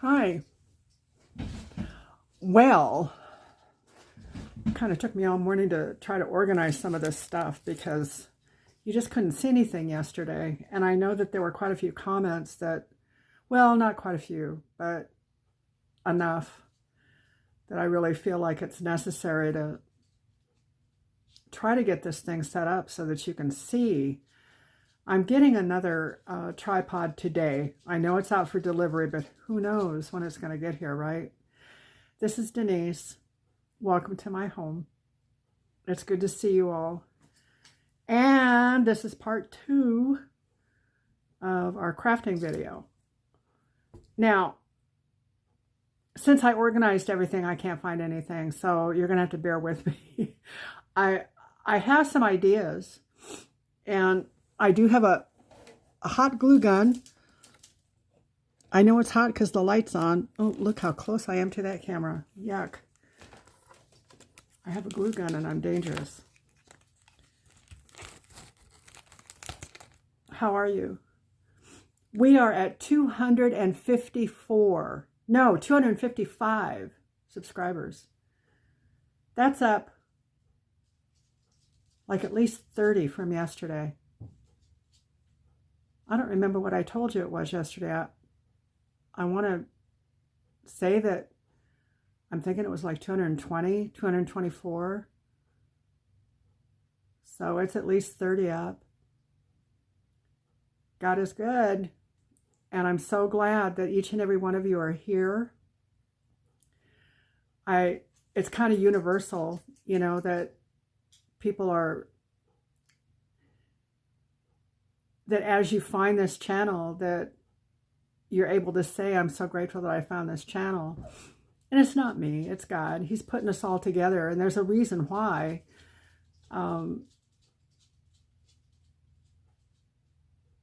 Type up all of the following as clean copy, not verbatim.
Hi. Well, it kind of took me all morning to try to organize some of this stuff because you just couldn't see anything yesterday. And I know that there were quite a few comments that, well, not quite a few, but enough that I really feel like it's necessary to try to get this thing set up so that you can see. I'm getting another tripod today. I know it's out for delivery, but who knows when it's going to get here, right? This is Denise. Welcome to my home. It's good to see you all. And this is part 2 of our crafting video. Now, since I organized everything, I can't find anything, so you're going to have to bear with me. I have some ideas, and I do have a hot glue gun. I know it's hot because the light's on. Oh, look how close I am to that camera. Yuck. I have a glue gun and I'm dangerous. How are you? We are at 255 subscribers. That's up like at least 30 from yesterday. I don't remember what I told you it was yesterday. I want to say that I'm thinking it was like 220, 224. So it's at least 30 up. God is good. And I'm so glad that each and every one of you are here. It's kind of universal, you know, that people are, that as you find this channel, that you're able to say, I'm so grateful that I found this channel. And it's not me, it's God. He's putting us all together, and there's a reason why.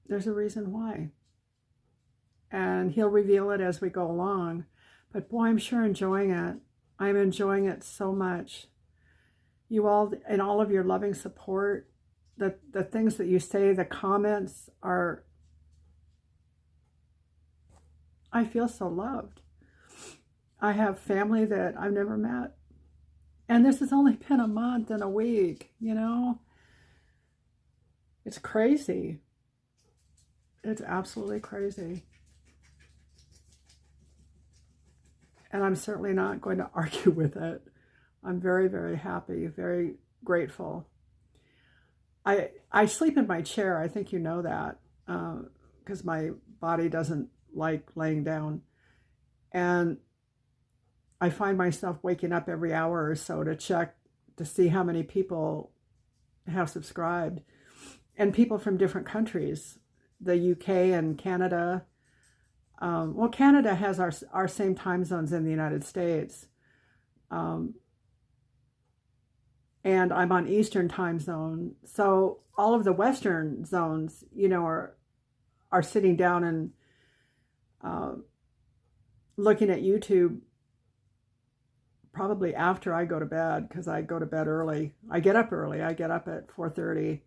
There's a reason why. And he'll reveal it as we go along. But boy, I'm sure enjoying it. I'm enjoying it so much. You all, and all of your loving support, the things that you say, the comments are, I feel so loved. I have family that I've never met. And this has only been a month and a week, you know? It's crazy. It's absolutely crazy. And I'm certainly not going to argue with it. I'm very, very happy, very grateful. I sleep in my chair. I think you know that, because my body doesn't like laying down. And I find myself waking up every hour or so to check to see how many people have subscribed. And people from different countries, the UK and Canada. Well, Canada has our same time zones in the United States. And I'm on Eastern time zone. So all of the Western zones, you know, are sitting down and looking at YouTube probably after I go to bed, because I go to bed early. I get up early. I get up at 4:30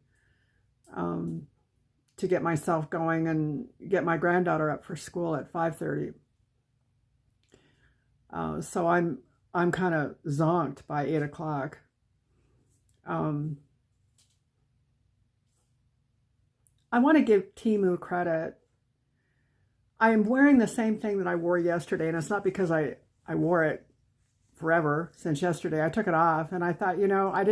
to get myself going and get my granddaughter up for school at 5:30. So I'm kind of zonked by 8 o'clock. I want to give Temu credit. I am wearing the same thing that I wore yesterday, and it's not because I wore it forever since yesterday. I took it off, and I thought, you know, I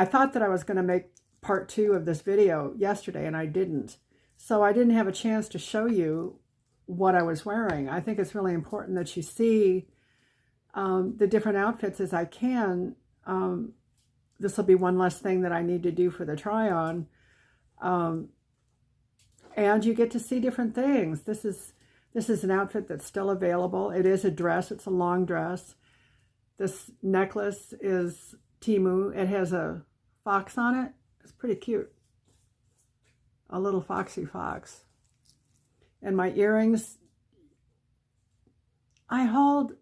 thought that I was going to make part 2 of this video yesterday, and I didn't. So I didn't have a chance to show you what I was wearing. I think it's really important that you see the different outfits as I can. This will be one less thing that I need to do for the try-on. And you get to see different things. This is an outfit that's still available. It is a dress. It's a long dress. This necklace is Temu. It has a fox on it. It's pretty cute. A little foxy fox. And my earrings, I hauled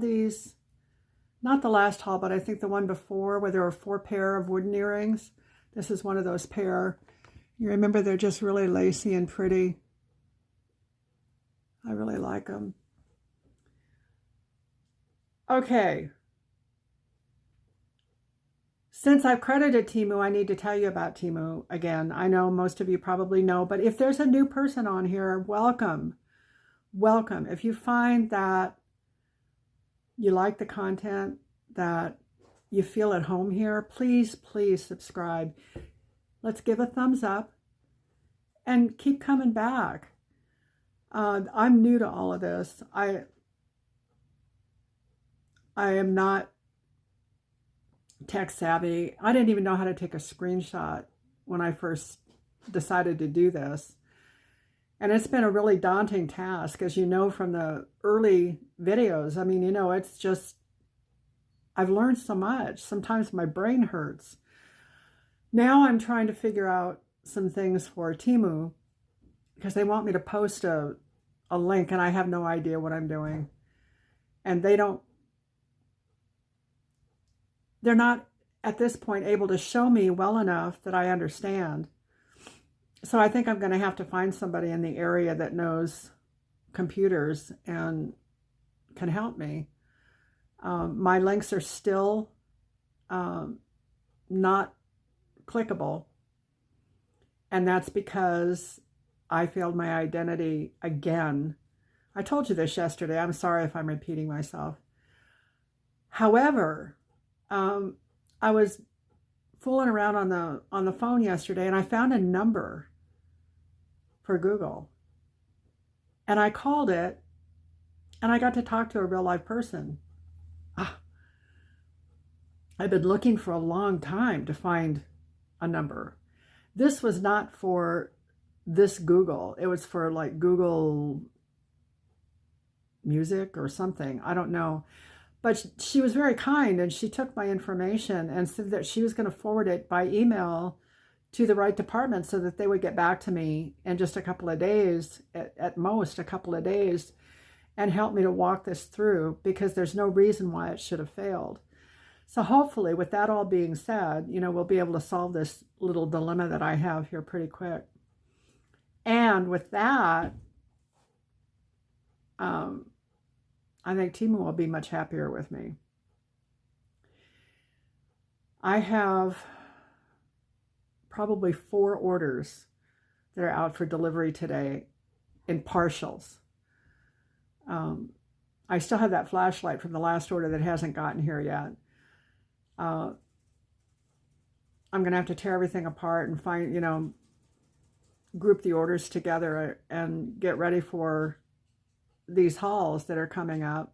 these, not the last haul, but I think the one before, where there were 4 pair of wooden earrings. This is one of those pair. You remember, they're just really lacy and pretty. I really like them. Okay. Since I've credited Temu, I need to tell you about Temu again. I know most of you probably know, but if there's a new person on here, welcome. Welcome. If you find that you like the content, that you feel at home here, please, please subscribe. Let's give a thumbs up and keep coming back. I'm new to all of this. I am not tech savvy. I didn't even know how to take a screenshot when I first decided to do this. And it's been a really daunting task, as you know from the early videos. I mean, you know, it's just, I've learned so much. Sometimes my brain hurts. Now I'm trying to figure out some things for Temu because they want me to post a link and I have no idea what I'm doing. And they're not at this point able to show me well enough that I understand. So I think I'm going to have to find somebody in the area that knows computers and can help me. My links are still not clickable. And that's because I failed my identity again. I told you this yesterday. I'm sorry if I'm repeating myself. However, I was fooling around on the phone yesterday and I found a number for Google. And I called it and I got to talk to a real live person. I've been looking for a long time to find a number. This was not for this Google. It was for like Google Music or something. I don't know. But she was very kind and she took my information and said that she was going to forward it by email to the right department so that they would get back to me in just a couple of days, at most a couple of days, and help me to walk this through because there's no reason why it should have failed. So hopefully, with that all being said, you know, we'll be able to solve this little dilemma that I have here pretty quick. And with that, I think Teemu will be much happier with me. I have probably 4 orders that are out for delivery today in partials. I still have that flashlight from the last order that hasn't gotten here yet. I'm going to have to tear everything apart and find, you know, group the orders together and get ready for these hauls that are coming up.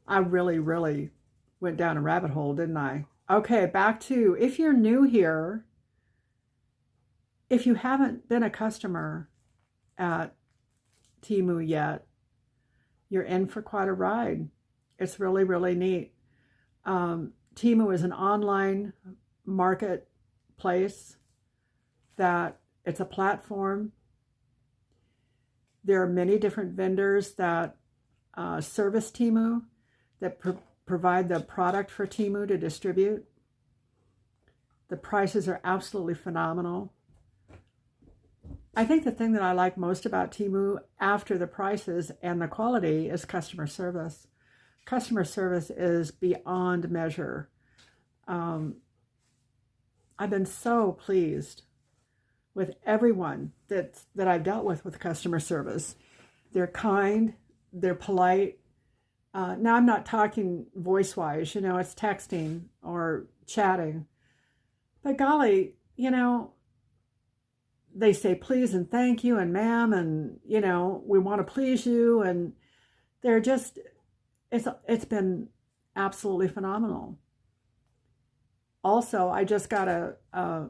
I really, really went down a rabbit hole, didn't I? Okay, back to, if you're new here, if you haven't been a customer at Temu yet, you're in for quite a ride. It's really, really neat. Temu is an online marketplace that it's a platform. There are many different vendors that service Temu, that provide the product for Temu to distribute. The prices are absolutely phenomenal. I think the thing that I like most about Temu, after the prices and the quality, is customer service. Customer service is beyond measure. I've been so pleased with everyone that I've dealt with customer service. They're kind, they're polite. Now I'm not talking voice-wise, you know, it's texting or chatting. But golly, you know, they say please and thank you and ma'am and, you know, we want to please you. And they're just, it's been absolutely phenomenal. Also, I just got a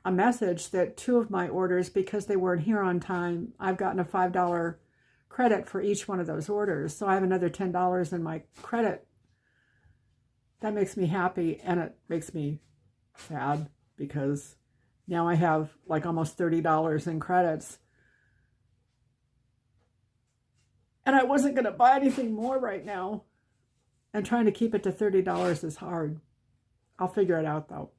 message that 2 of my orders, because they weren't here on time, I've gotten a $5 credit for each one of those orders. So I have another $10 in my credit. That makes me happy, and it makes me sad because now I have like almost $30 in credits. And I wasn't going to buy anything more right now. And trying to keep it to $30 is hard. I'll figure it out though.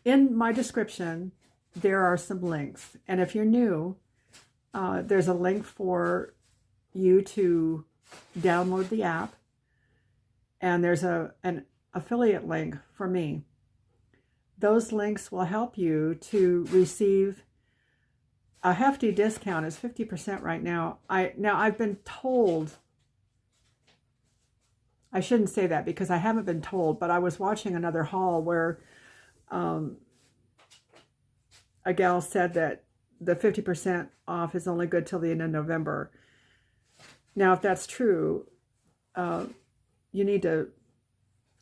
In my description, there are some links. And if you're new, there's a link for you to download the app. And there's an affiliate link for me. Those links will help you to receive a hefty discount. It's 50% right now. I've been told, I shouldn't say that because I haven't been told, but I was watching another haul where a gal said that the 50% off is only good till the end of November. Now, if that's true, you need to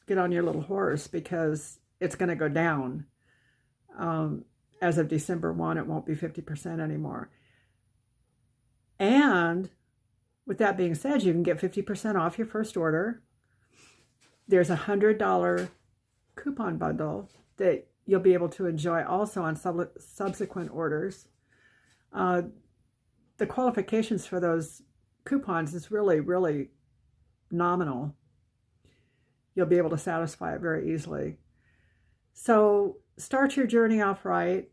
get on your little horse because it's going to go down. As of December 1, it won't be 50% anymore. And with that being said, you can get 50% off your first order. There's a $100 coupon bundle that you'll be able to enjoy also on subsequent orders. The qualifications for those coupons is really, really nominal. You'll be able to satisfy it very easily. So start your journey off right.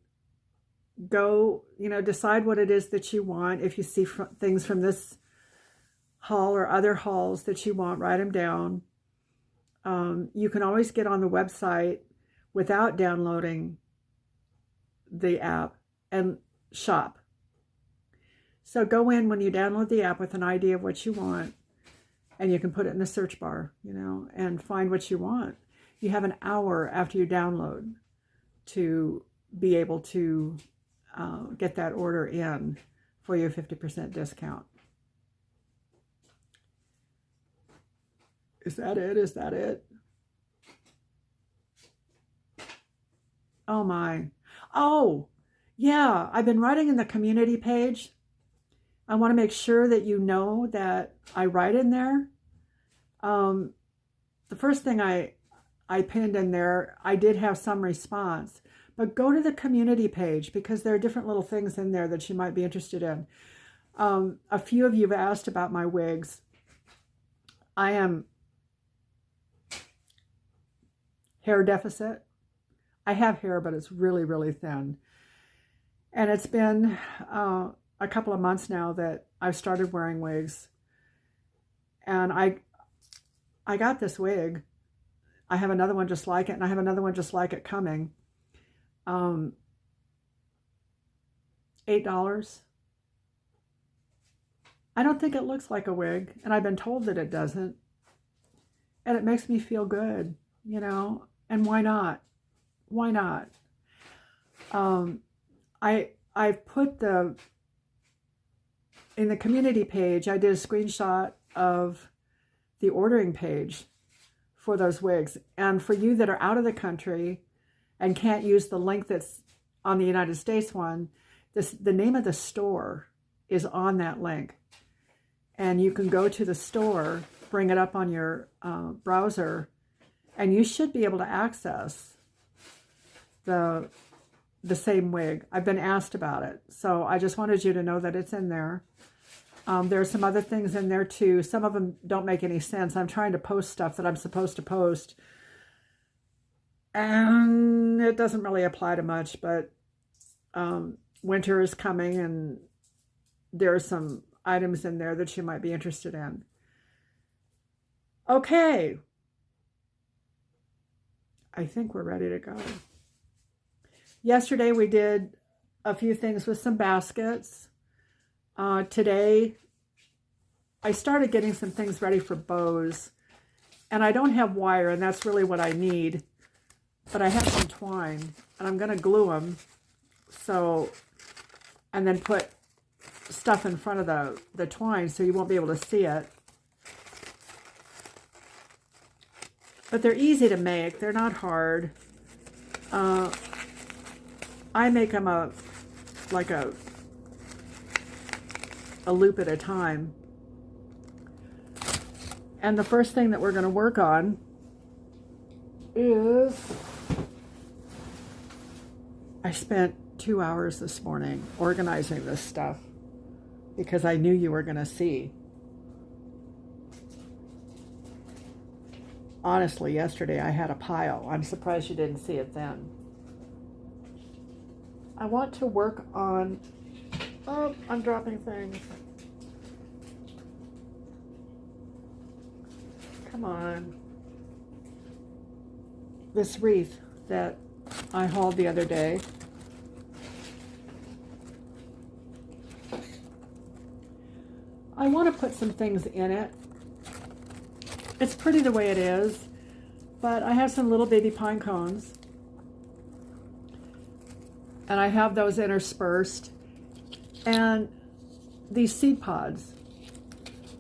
Go, decide what it is that you want. If you see things from this haul or other hauls that you want, write them down. You can always get on the website without downloading the app and shop. So go in when you download the app with an idea of what you want, and you can put it in the search bar, and find what you want. You have an hour after you download to be able to get that order in for your 50% discount. Is that it? Is that it? Oh my. Oh, yeah. I've been writing in the community page. I want to make sure that you know that I write in there. The first thing I pinned in there, I did have some response, but go to the community page because there are different little things in there that you might be interested in. A few of you have asked about my wigs. I am hair deficit. I have hair, but it's really, really thin. And it's been a couple of months now that I've started wearing wigs. And I got this wig. I have another one just like it, and I have another one just like it coming. $8. I don't think it looks like a wig, and I've been told that it doesn't. And it makes me feel good, and why not? Why not? I've put in the community page, I did a screenshot of the ordering page for those wigs. And for you that are out of the country and can't use the link that's on the United States one, the name of the store is on that link. And you can go to the store, bring it up on your browser, and you should be able to access the same wig. I've been asked about it, so I just wanted you to know that it's in there. There are some other things in there too. Some of them don't make any sense. I'm trying to post stuff that I'm supposed to post, and it doesn't really apply to much, but winter is coming, and there are some items in there that you might be interested in. Okay. I think we're ready to go. Yesterday we did a few things with some baskets. Today I started getting some things ready for bows, and I don't have wire, and that's really what I need, but I have some twine, and I'm going to glue them, and then put stuff in front of the twine so you won't be able to see it. But they're easy to make. They're not hard. I make them like a loop at a time. And the first thing that we're going to work on is, I spent 2 hours this morning organizing this stuff because I knew you were going to see. Honestly, yesterday I had a pile. I'm surprised you didn't see it then. I want to work on, oh, I'm dropping things. Come on. This wreath that I hauled the other day. I want to put some things in it. It's pretty the way it is, but I have some little baby pine cones. And I have those interspersed. And these seed pods.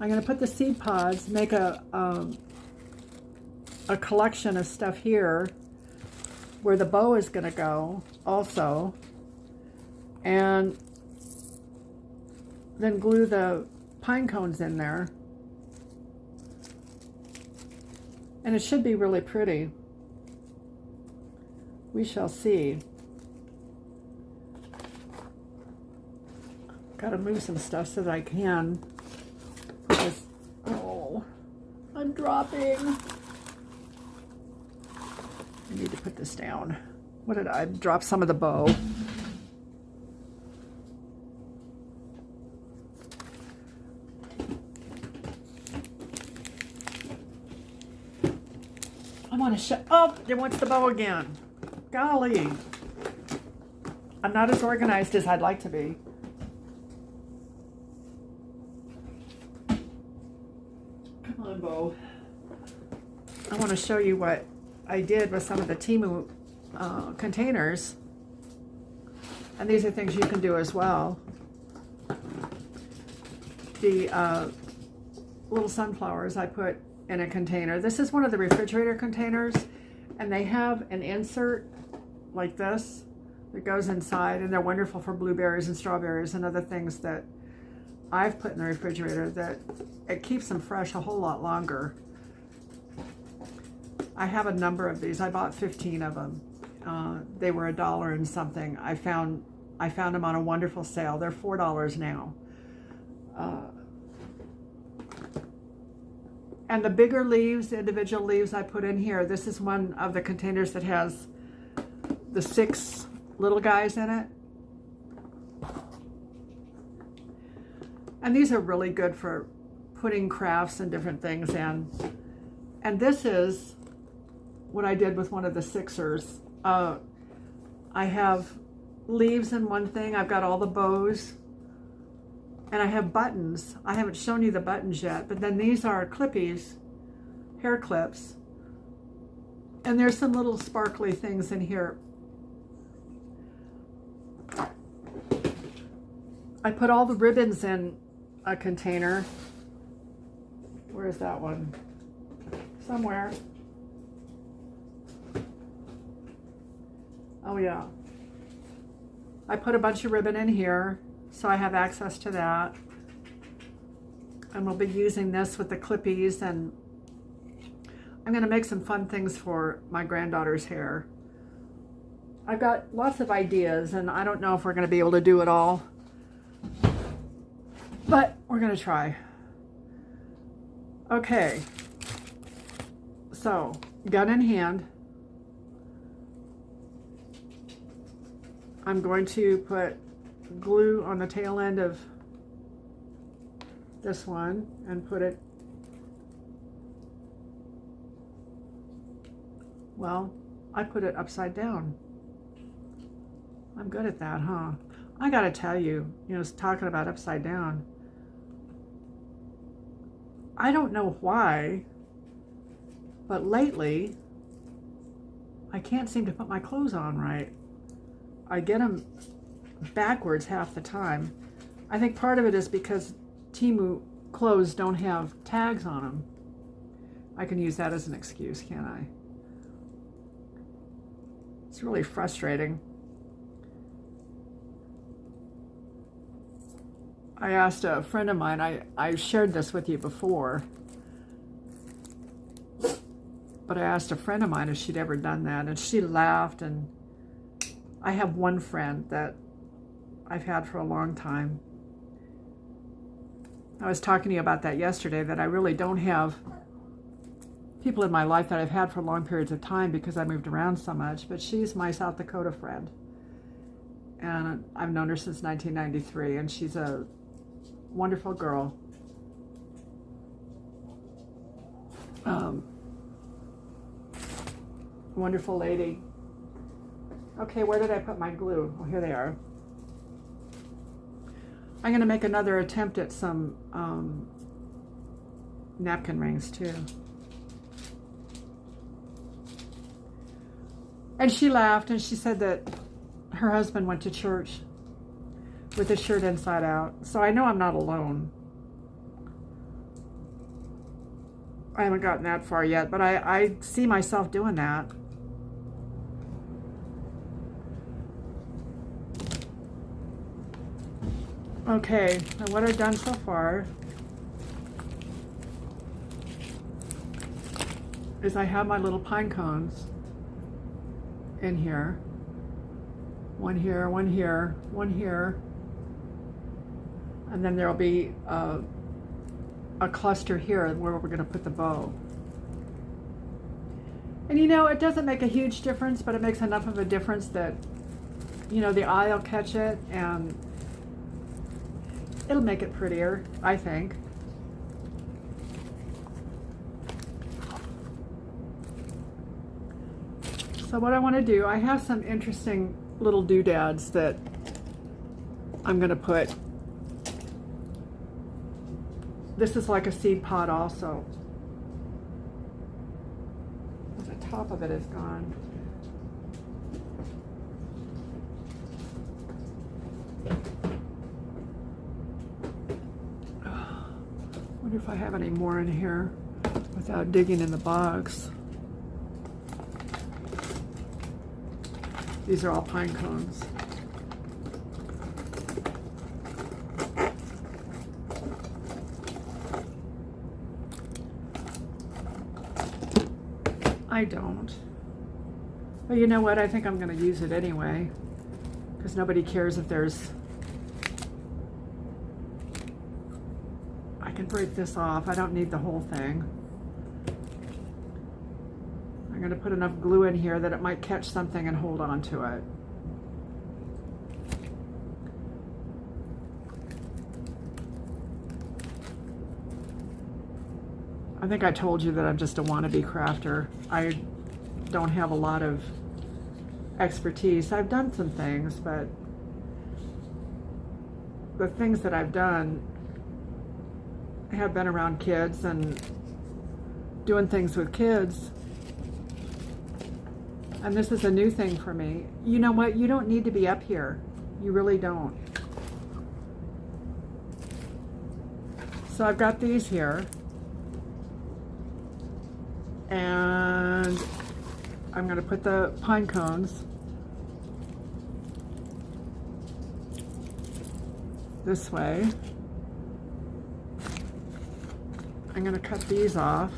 I'm going to put the seed pods, make a collection of stuff here where the bow is going to go also. And then glue the pine cones in there. And it should be really pretty. We shall see. Gotta move some stuff so that I can. Because, oh, I'm dropping. I need to put this down. What did I drop? Some of the bow. I want to show. Oh, there wants the bow again. Golly. I'm not as organized as I'd like to be. Come on, bow. I want to show you what I did with some of the Temu containers. And these are things you can do as well. The little sunflowers I put in a container. This is one of the refrigerator containers, and they have an insert like this that goes inside, and they're wonderful for blueberries and strawberries and other things that I've put in the refrigerator that it keeps them fresh a whole lot longer. I have a number of these. I bought 15 of them. They were $1 and something. I found them on a wonderful sale. They're $4 now. And the bigger leaves, the individual leaves I put in here, this is one of the containers that has the 6 little guys in it. And these are really good for putting crafts and different things in. And this is what I did with one of the 6ers. I have leaves in one thing. I've got all the bows. And I have buttons. I haven't shown you the buttons yet, but then these are clippies, hair clips. And there's some little sparkly things in here. I put all the ribbons in a container. Where is that one? Somewhere. Oh yeah. I put a bunch of ribbon in here, so I have access to that. And we'll be using this with the clippies, and I'm going to make some fun things for my granddaughter's hair. I've got lots of ideas, and I don't know if we're going to be able to do it all, but we're going to try. Okay, so gun in hand, I'm going to put glue on the tail end of this one and put it, well, I put it upside down. I'm good at that, huh? I gotta tell you, talking about upside down, I don't know why, but lately I can't seem to put my clothes on right. I get them backwards half the time. I think part of it is because Temu clothes don't have tags on them. I can use that as an excuse, can't I? It's really frustrating. I asked a friend of mine, I shared this with you before, but I asked a friend of mine if she'd ever done that, and she laughed. And I have one friend that I've had for a long time. I was talking to you about that yesterday, that I really don't have people in my life that I've had for long periods of time because I moved around so much, but she's my South Dakota friend. and I've known her since 1993, and she's a wonderful girl. Wonderful lady. Okay, where did I put my glue? Oh, here they are. I'm going to make another attempt at some napkin rings too. And she laughed and she said that her husband went to church with his shirt inside out. So I know I'm not alone. I haven't gotten that far yet, but I see myself doing that. Okay, and what I've done so far is I have my little pine cones in here. One here, one here, one here. And then there'll be a cluster here where we're going to put the bow. And you know, it doesn't make a huge difference, but it makes enough of a difference that, you know, the eye will catch it and it'll make it prettier, I think. So what I want to do, I have some interesting little doodads that I'm going to put. This is like a seed pod also. The top of it is gone. Wonder if I have any more in here without digging in the box. These are all pine cones. I don't. But you know what? I think I'm going to use it anyway, because nobody cares if there's... I can break this off. I don't need the whole thing. I'm going to put enough glue in here that it might catch something and hold on to it. I think I told you that I'm just a wannabe crafter. I don't have a lot of expertise. I've done some things, but the things that I've done have been around kids and doing things with kids. And this is a new thing for me. You know what? You don't need to be up here. You really don't. So I've got these here. And I'm going to put the pine cones this way. I'm going to cut these off.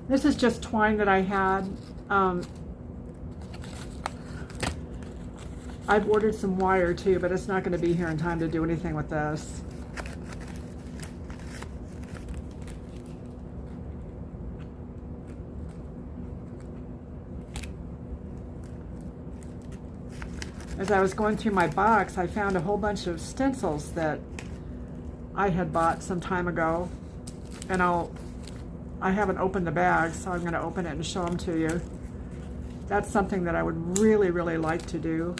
This is just twine that I had. I've ordered some wire too, but it's not going to be here in time to do anything with this. As I was going through my box, I found a whole bunch of stencils that I had bought some time ago, and I haven't opened the bag, so I'm going to open it and show them to you. That's something that I would really, really like to do.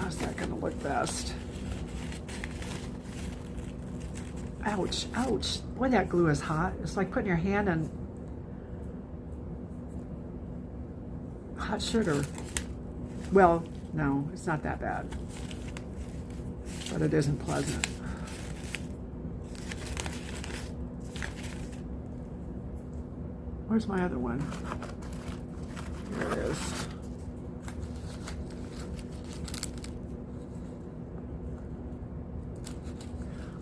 How's that going to look best? Ouch, ouch. Boy, that glue is hot. It's like putting your hand in hot sugar. Well, no, it's not that bad. But it isn't pleasant. Where's my other one? Here it is.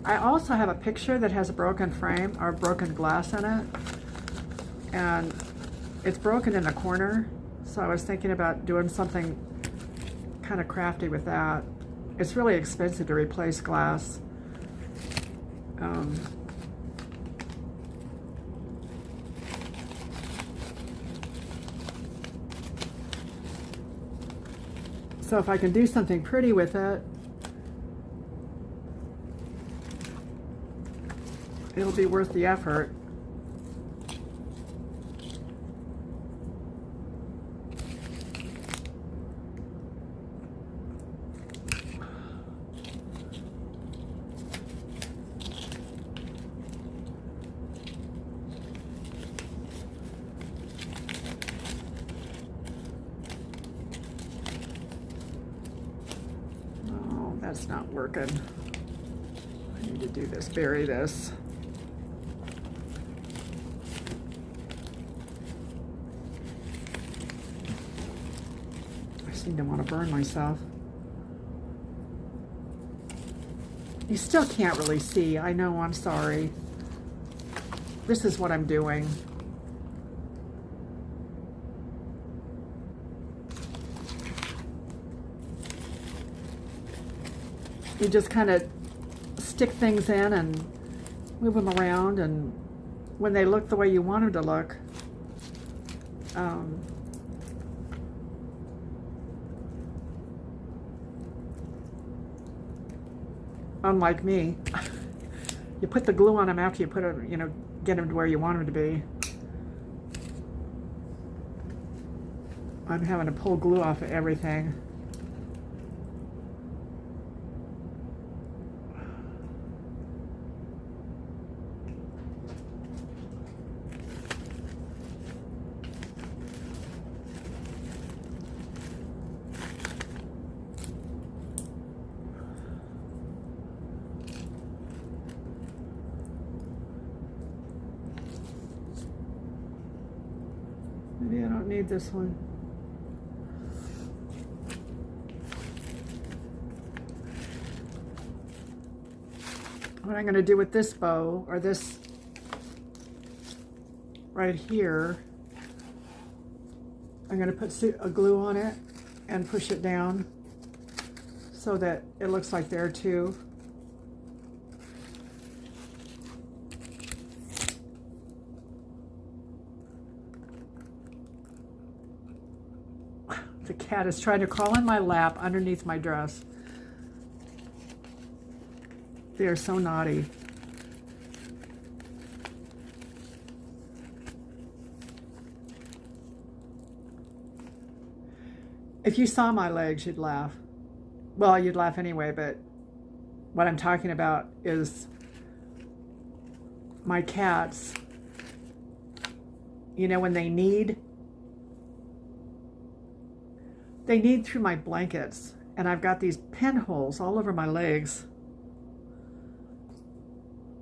I also have a picture that has a broken frame or broken glass in it. and it's broken in the corner, so I was thinking about doing something kind of crafty with that. It's really expensive to replace glass. So if I can do something pretty with it, it'll be worth the effort. That's not working. I need to do this, bury this. I seem to want to burn myself. You still can't really see. I know, I'm sorry. This is what I'm doing. You just kind of stick things in and move them around, and when they look the way you want them to look, unlike me, you put the glue on them after you put it, you know, get them to where you want them to be. I'm having to pull glue off of everything. Maybe I don't need this one. What I'm going to do with this bow, or this right here, I'm going to put a glue on it and push it down so that it looks like there too. The cat is trying to crawl in my lap underneath my dress. They are so naughty. If you saw my legs, you'd laugh. Well, you'd laugh anyway, but what I'm talking about is my cats, you know, when they knead through my blankets, and I've got these pinholes all over my legs.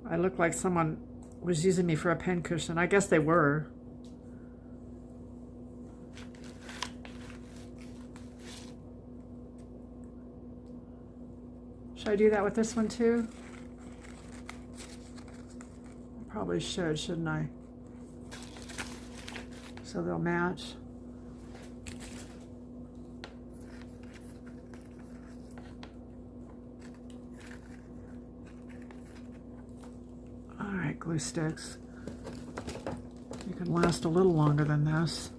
I look like someone was using me for a pin cushion. I guess they were. Should I do that with this one too? I probably should, shouldn't I? So they'll match. Alright, glue sticks. You can last a little longer than this.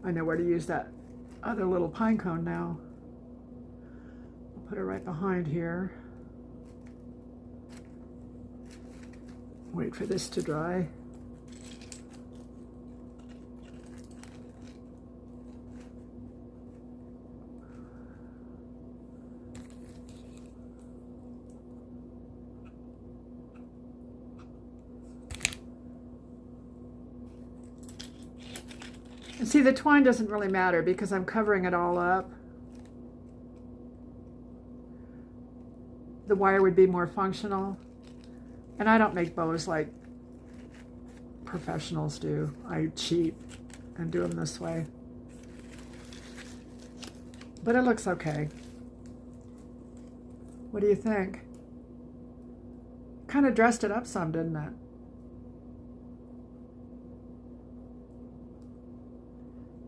I know where to use that other little pine cone now. I'll put it right behind here. Wait for this to dry. And see, the twine doesn't really matter because I'm covering it all up. the wire would be more functional. And I don't make bows like professionals do. I cheat and do them this way. But it looks okay. What do you think? Kind of dressed it up some, didn't it?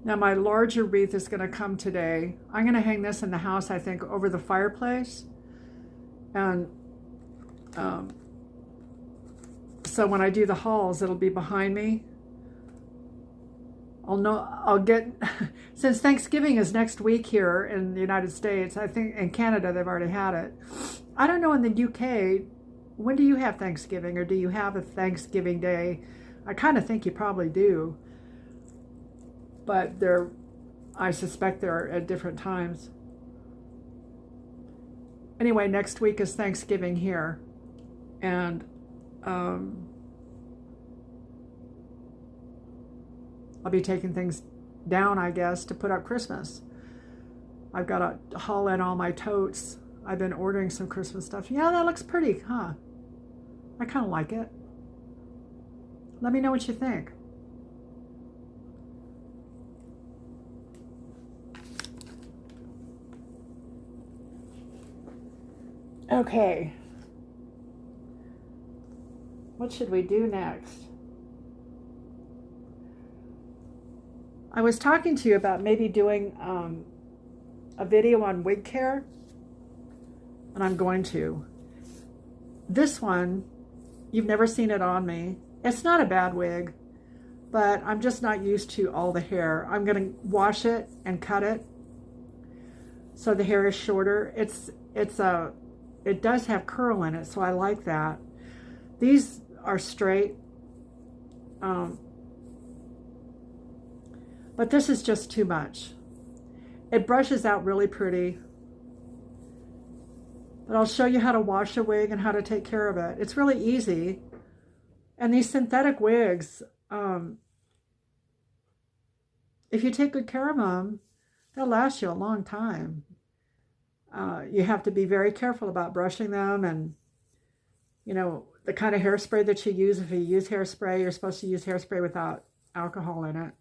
Now my larger wreath is going to come today. I'm going to hang this in the house, I think, over the fireplace. And so when I do the hauls, it'll be behind me. I'll get, since Thanksgiving is next week here in the United States, I think in Canada they've already had it. I don't know in the UK, when do you have Thanksgiving, or do you have a Thanksgiving Day? I kind of think you probably do. But I suspect they're at different times. Anyway, next week is Thanksgiving here. And I'll be taking things down, I guess, to put up Christmas. I've got to haul in all my totes. I've been ordering some Christmas stuff. Yeah, that looks pretty, huh? I kind of like it. Let me know what you think. Okay. What should we do next? I was talking to you about maybe doing a video on wig care, and I'm going to. This one, you've never seen it on me. It's not a bad wig, but I'm just not used to all the hair. I'm going to wash it and cut it so the hair is shorter. It does have curl in it, so I like that. These are straight. But this is just too much. It brushes out really pretty. But I'll show you how to wash a wig and how to take care of it. It's really easy. And these synthetic wigs, if you take good care of them, they'll last you a long time. You have to be very careful about brushing them, and you know, the kind of hairspray that you use. If you use hairspray, you're supposed to use hairspray without alcohol in it.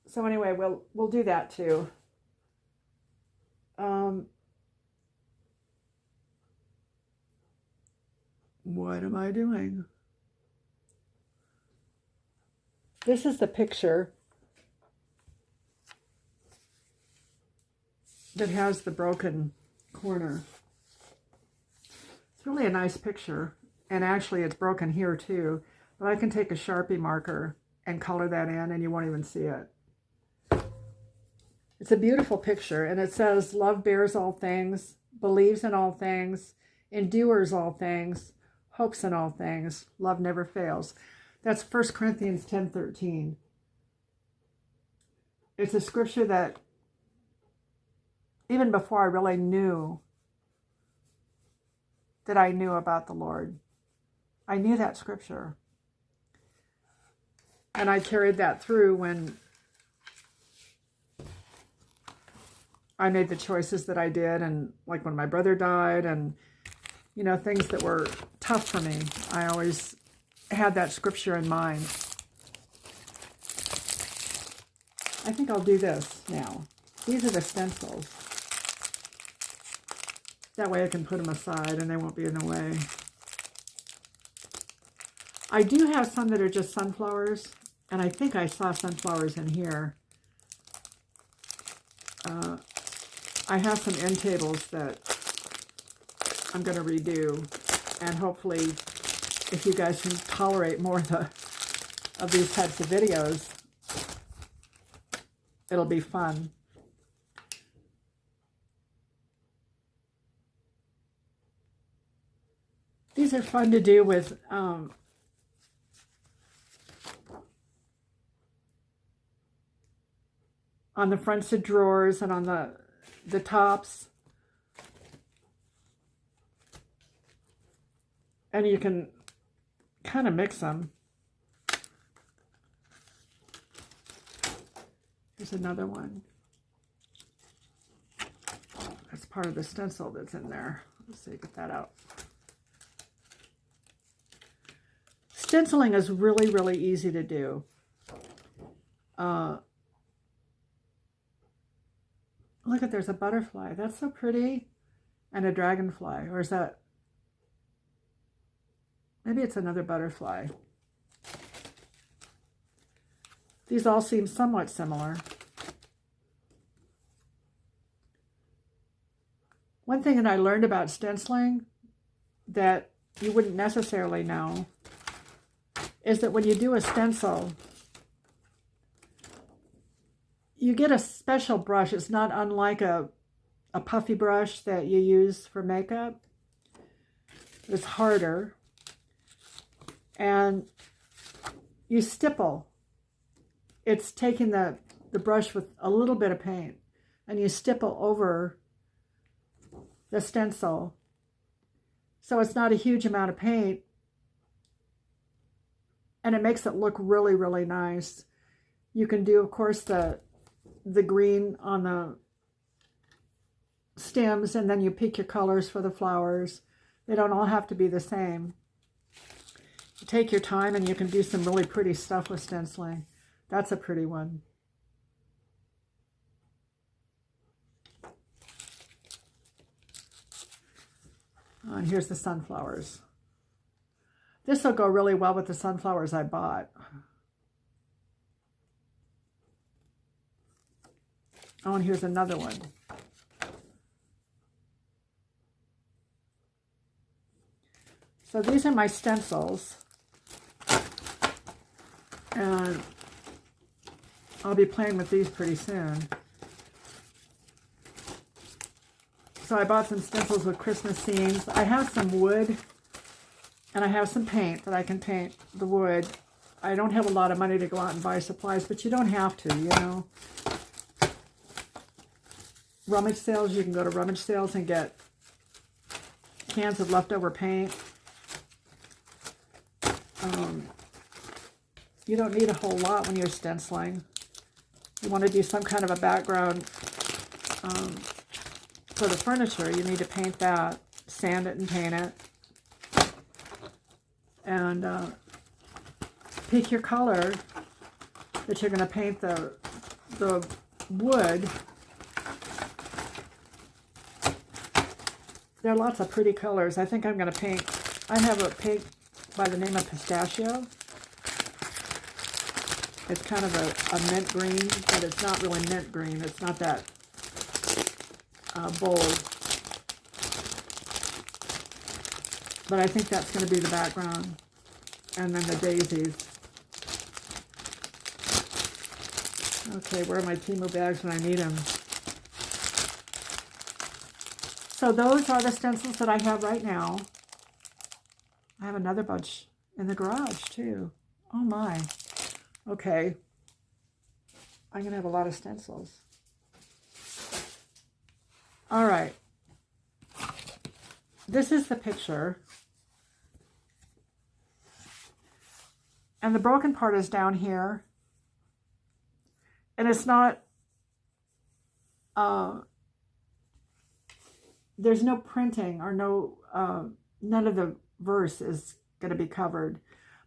So anyway, we'll do that too. What am I doing? This is the picture that has the broken corner. It's really a nice picture, and actually it's broken here too, but I can take a Sharpie marker and color that in and you won't even see it. It's a beautiful picture, and it says, love bears all things, believes in all things, endures all things, hopes in all things, love never fails. That's 1 Corinthians 10:13. It's a scripture that even before I really knew that I knew about the Lord, I knew that scripture. And I carried that through when I made the choices that I did, and like when my brother died, and you know, things that were tough for me. I always had that scripture in mind. I think I'll do this now. These are the stencils. That way I can put them aside and they won't be in the way. I do have some that are just sunflowers, and I think I saw sunflowers in here. I have some end tables that I'm going to redo, and hopefully, if you guys can tolerate more of these types of videos, it'll be fun. These are fun to do with on the fronts of drawers and on the tops. And you can kind of mix them. Here's another one. Let's part of the stencil that's in there. Let's see, get that out. Stenciling is really, really easy to do. Look at, there's a butterfly. That's so pretty. And a dragonfly. Or is that... maybe it's another butterfly. These all seem somewhat similar. One thing that I learned about stenciling that you wouldn't necessarily know is that when you do a stencil, you get a special brush. It's not unlike a puffy brush that you use for makeup. It's harder. And you stipple. It's taking the brush with a little bit of paint and you stipple over the stencil. So it's not a huge amount of paint. And it makes it look really, really nice. You can do, of course, the green on the stems, and then you pick your colors for the flowers. They don't all have to be the same. You take your time and you can do some really pretty stuff with stenciling. That's a pretty one. Oh, and here's the sunflowers. This will go really well with the sunflowers I bought. Oh, and here's another one. So these are my stencils. And I'll be playing with these pretty soon. So I bought some stencils with Christmas scenes. I have some wood and I have some paint that I can paint the wood. I don't have a lot of money to go out and buy supplies, but you don't have to, you know. Rummage sales, you can go to rummage sales and get cans of leftover paint. You don't need a whole lot when you're stenciling. You want to do some kind of a background for the furniture, you need to paint that, sand it and paint it. And pick your color that you're going to paint the wood. There are lots of pretty colors. I think I'm going to paint, I have a paint by the name of Pistachio. It's kind of a mint green, but it's not really mint green. It's not that bold. But I think that's going to be the background. And then the daisies. Okay, where are my Temu bags when I need them? So those are the stencils that I have right now. I have another bunch in the garage too. Oh my. Okay. I'm going to have a lot of stencils. All right. This is the picture. And the broken part is down here. And it's not, there's no printing or no, none of the verse is going to be covered.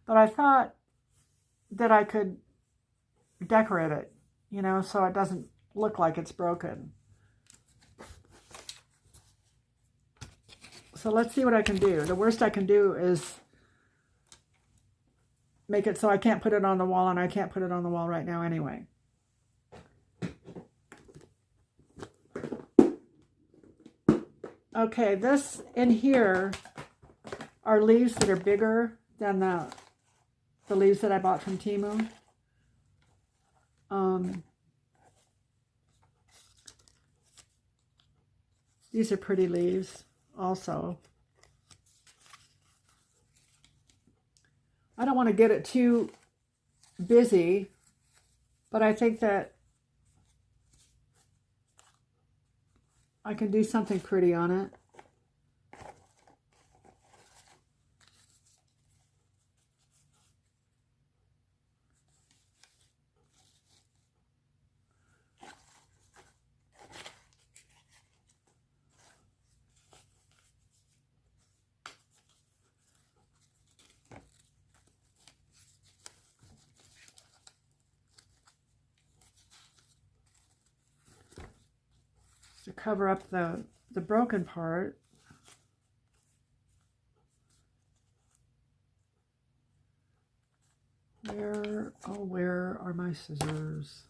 But I thought that I could decorate it, you know, so it doesn't look like it's broken. So let's see what I can do. The worst I can do is make it so I can't put it on the wall, and I can't put it on the wall right now anyway. Okay, this in here are leaves that are bigger than the leaves that I bought from Temu. These are pretty leaves also. I don't want to get it too busy, but I think that I can do something pretty on it. cover up the broken part. Where are my scissors?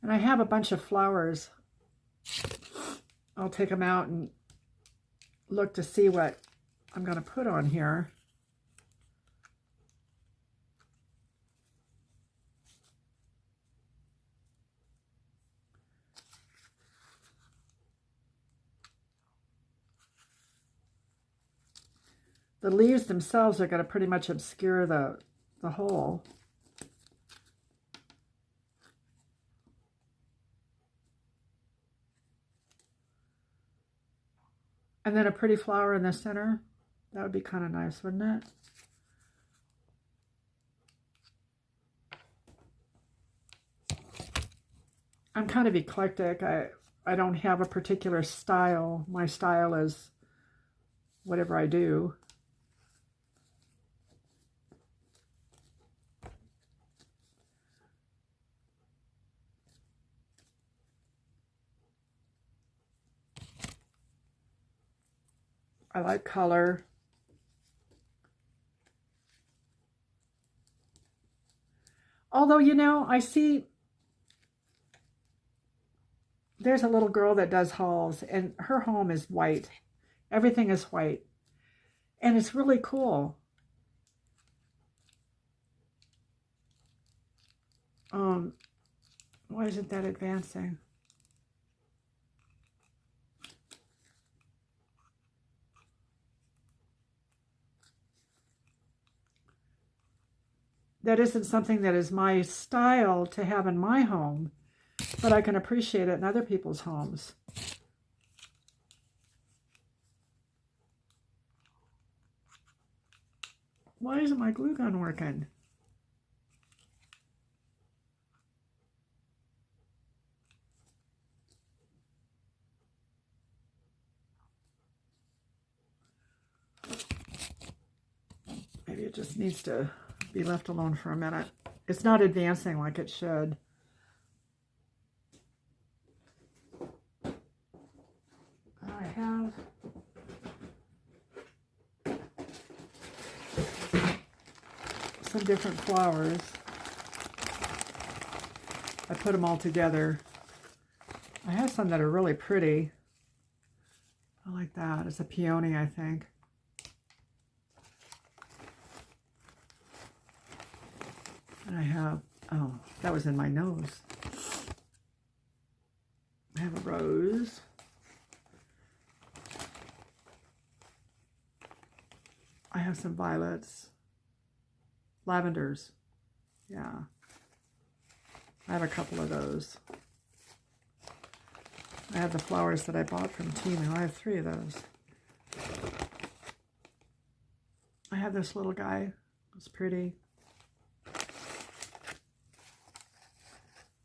And I have a bunch of flowers. I'll take them out and look to see what I'm going to put on here. The leaves themselves are going to pretty much obscure the hole. And then a pretty flower in the center. That would be kind of nice, wouldn't it? I'm kind of eclectic. I don't have a particular style. My style is whatever I do. I like color. Although, you know, I see there's a little girl that does hauls, and her home is white. Everything is white. And it's really cool. Why isn't that advancing? That isn't something that is my style to have in my home, but I can appreciate it in other people's homes. Why isn't my glue gun working? Maybe it just needs to be left alone for a minute. It's not advancing like it should. I have some different flowers. I put them all together. I have some that are really pretty. I like that. It's a peony, I think. And I have, oh, that was in my nose. I have a rose. I have some violets. Lavenders. Yeah. I have a couple of those. I have the flowers that I bought from Temu. I have 3 of those. I have this little guy. It's pretty.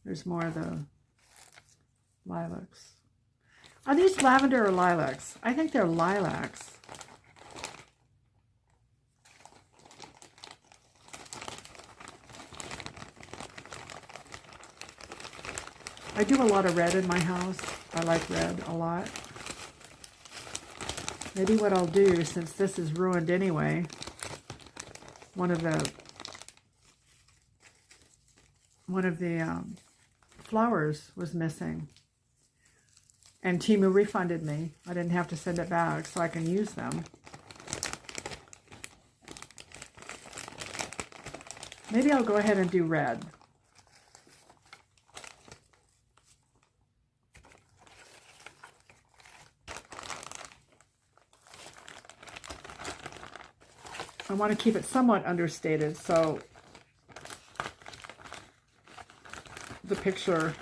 There's more of the lilacs. Are these lavender or lilacs? I think they're lilacs. I do a lot of red in my house. I like red a lot. Maybe what I'll do, since this is ruined anyway, one of the flowers was missing, and Temu refunded me. I didn't have to send it back, so I can use them. Maybe I'll go ahead and do red. I want to keep it somewhat understated, so the picture,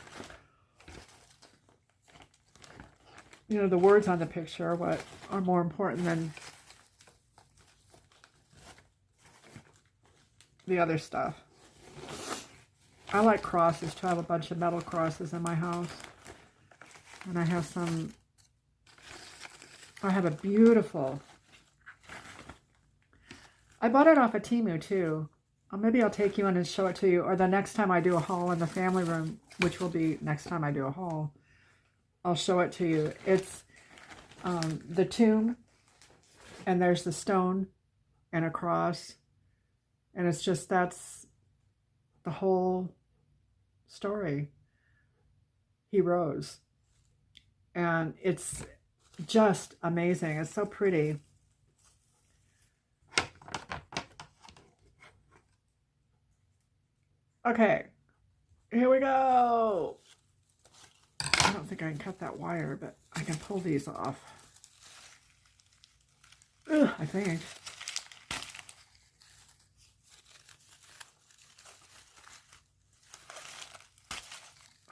you know, the words on the picture are what are more important than the other stuff. I like crosses too. I have a bunch of metal crosses in my house. And I have some, I have a beautiful, I bought it off of Temu too. Maybe I'll take you in and show it to you, or the next time I do a haul in the family room, which will be next time I do a haul, I'll show it to you. It's the tomb, and there's the stone and a cross, and it's just, that's the whole story. He rose, and it's just amazing. It's so pretty. Okay, here we go. I don't think I can cut that wire, but I can pull these off. Ugh, I think.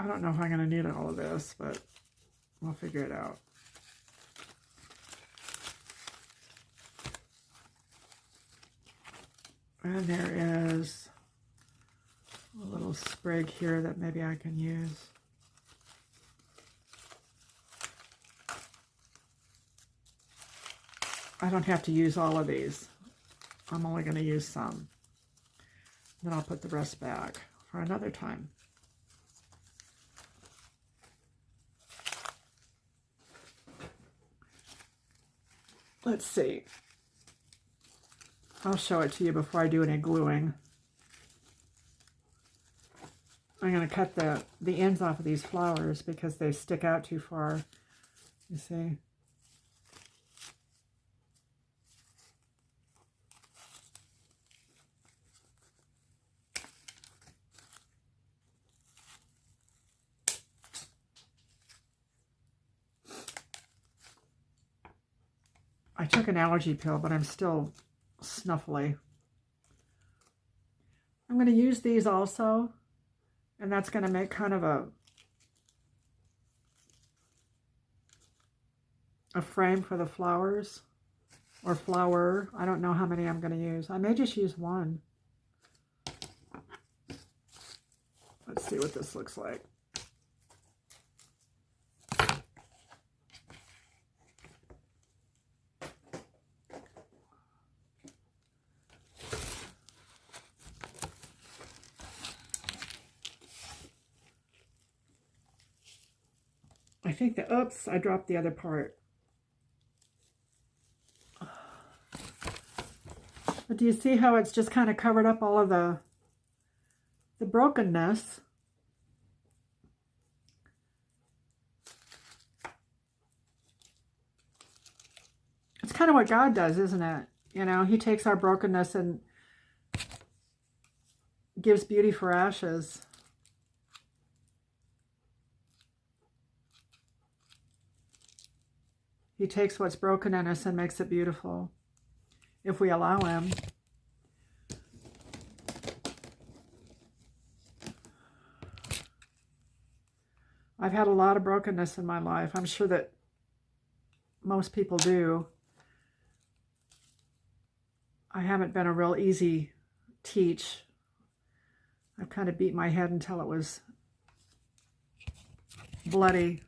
I don't know if I'm going to need all of this, but we'll figure it out. And there is a little sprig here that maybe I can use. I don't have to use all of these. I'm only going to use some. Then I'll put the rest back for another time. Let's see. I'll show it to you before I do any gluing. I'm going to cut the ends off of these flowers because they stick out too far. You see? I took an allergy pill, but I'm still snuffly. I'm going to use these also, and that's going to make kind of a frame for the flowers, or flower. I don't know how many I'm going to use. I may just use one. Let's see what this looks like. I think that, oops, I dropped the other part. But do you see how it's just kind of covered up all of the brokenness? It's kind of what God does, isn't it? You know, he takes our brokenness and gives beauty for ashes. He takes what's broken in us and makes it beautiful, if we allow him. I've had a lot of brokenness in my life. I'm sure that most people do. I haven't been a real easy teach. I've kind of beat my head until it was bloody.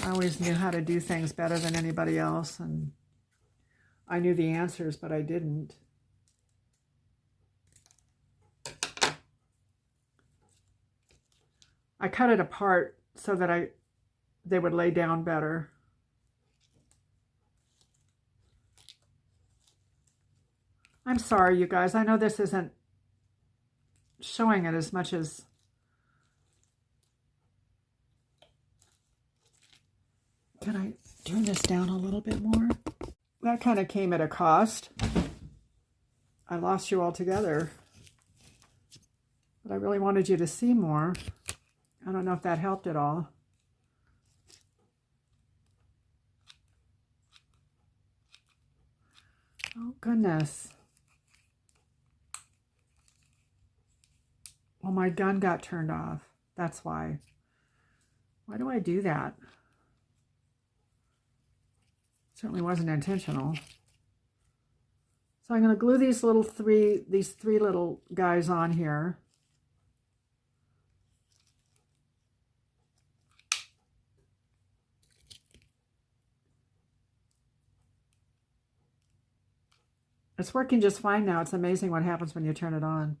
I always knew how to do things better than anybody else, and I knew the answers, but I didn't. I cut it apart so that they would lay down better. I'm sorry, you guys. I know this isn't showing it as much as can I turn this down a little bit more? That kind of came at a cost. I lost you altogether. But I really wanted you to see more. I don't know if that helped at all. Oh, goodness. Well, my gun got turned off. That's why. Why do I do that? Certainly wasn't intentional. So I'm going to glue these three little guys on here. It's working just fine now. It's amazing what happens when you turn it on.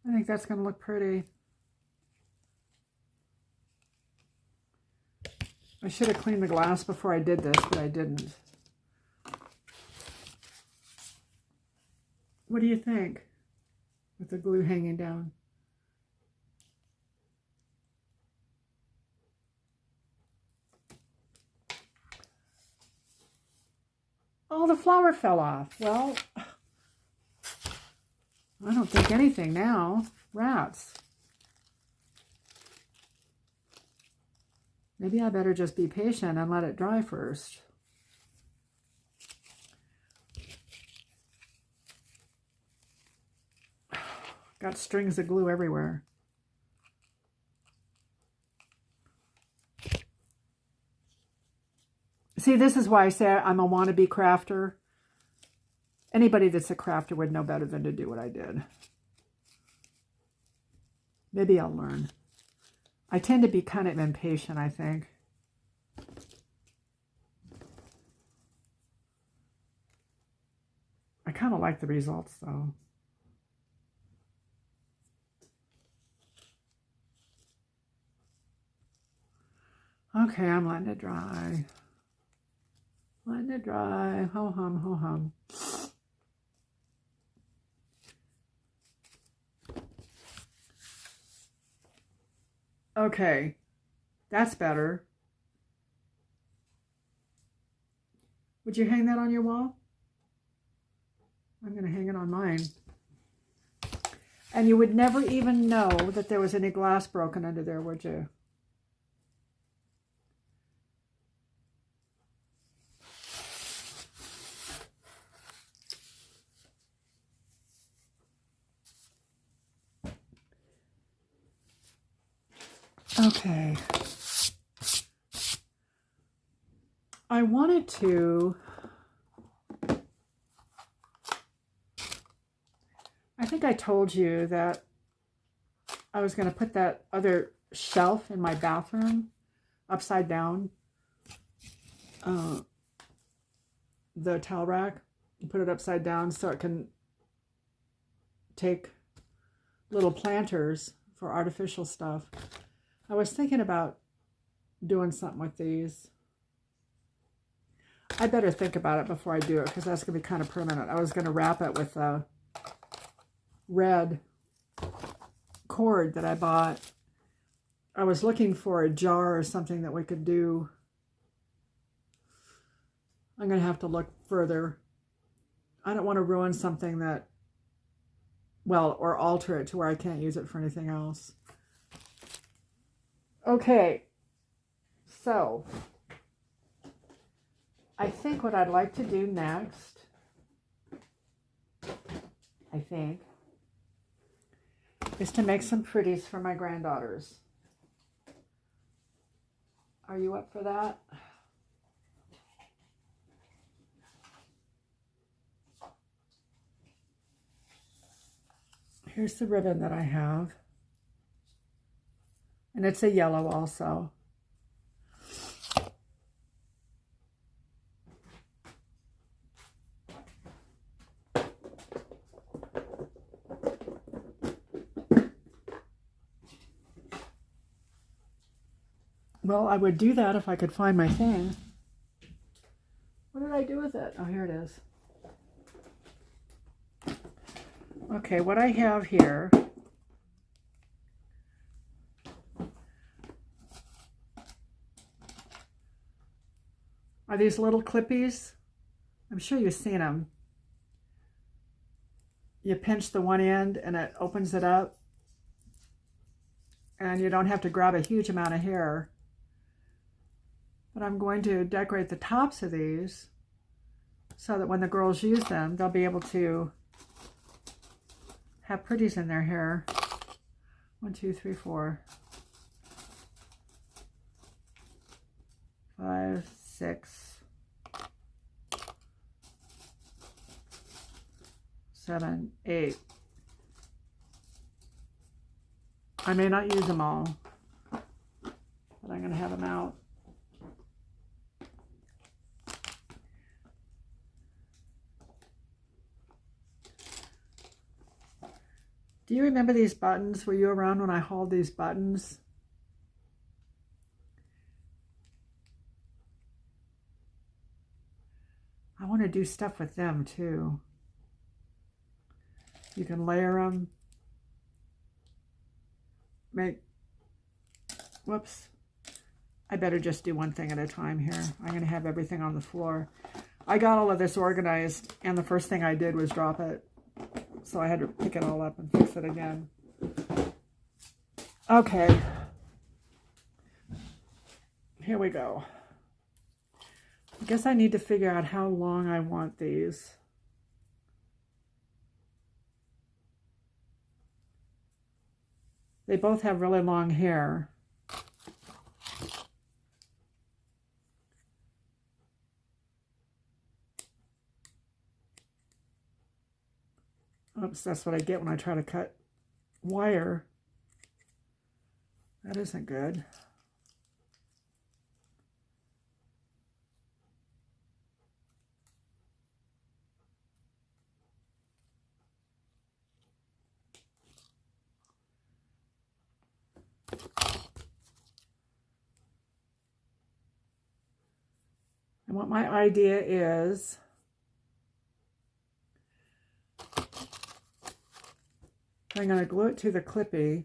I think that's going to look pretty. I should have cleaned the glass before I did this, but I didn't. What do you think with the glue hanging down? Oh, the flower fell off. Well, I don't think anything now. Rats. Maybe I better just be patient and let it dry first. Got strings of glue everywhere. See, this is why I say I'm a wannabe crafter. Anybody that's a crafter would know better than to do what I did. Maybe I'll learn. I tend to be kind of impatient, I think. I kind of like the results, though. Okay, I'm letting it dry. Letting it dry. Ho hum, ho hum. Okay, that's better. Would you hang that on your wall? I'm going to hang it on mine. And you would never even know that there was any glass broken under there, would you? Okay. I wanted to, I think I told you that I was going to put that other shelf in my bathroom upside down, the towel rack, put it upside down so it can take little planters for artificial stuff. I was thinking about doing something with these. I better think about it before I do it because that's going to be kind of permanent. I was going to wrap it with a red cord that I bought. I was looking for a jar or something that we could do. I'm going to have to look further. I don't want to ruin something that, well, or alter it to where I can't use it for anything else. Okay, so I think what I'd like to do next, is to make some pretties for my granddaughters. Are you up for that? Here's the ribbon that I have. And it's a yellow also. Well, I would do that if I could find my thing. What did I do with it? Oh, here it is. Okay, what I have here are these little clippies. I'm sure you've seen them. You pinch the one end and it opens it up. and you don't have to grab a huge amount of hair. But I'm going to decorate the tops of these so that when the girls use them, they'll be able to have pretties in their hair. 1, 2, 3, 4, 5, 6, 7, 8. I may not use them all, but I'm going to have them out. Do you remember these buttons? Were you around when I hauled these buttons? I want to do stuff with them too. You can layer them. Whoops. I better just do one thing at a time here. I'm going to have everything on the floor. I got all of this organized, and the first thing I did was drop it. So I had to pick it all up and fix it again. Okay. Here we go. I guess I need to figure out how long I want these. They both have really long hair. Oops, that's what I get when I try to cut wire. That isn't good. And what my idea is, I'm going to glue it to the clippy,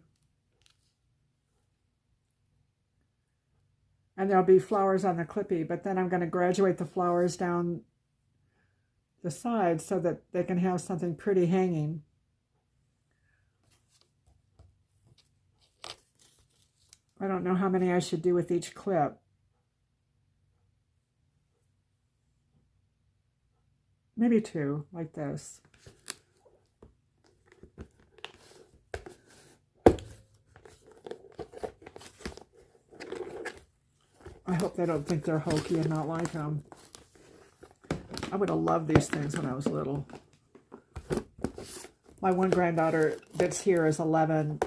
and there'll be flowers on the clippy, but then I'm going to graduate the flowers down the sides so that they can have something pretty hanging. I don't know how many I should do with each clip. Maybe 2, like this. I hope they don't think they're hokey and not like them. I would have loved these things when I was little. My one granddaughter that's here is 11.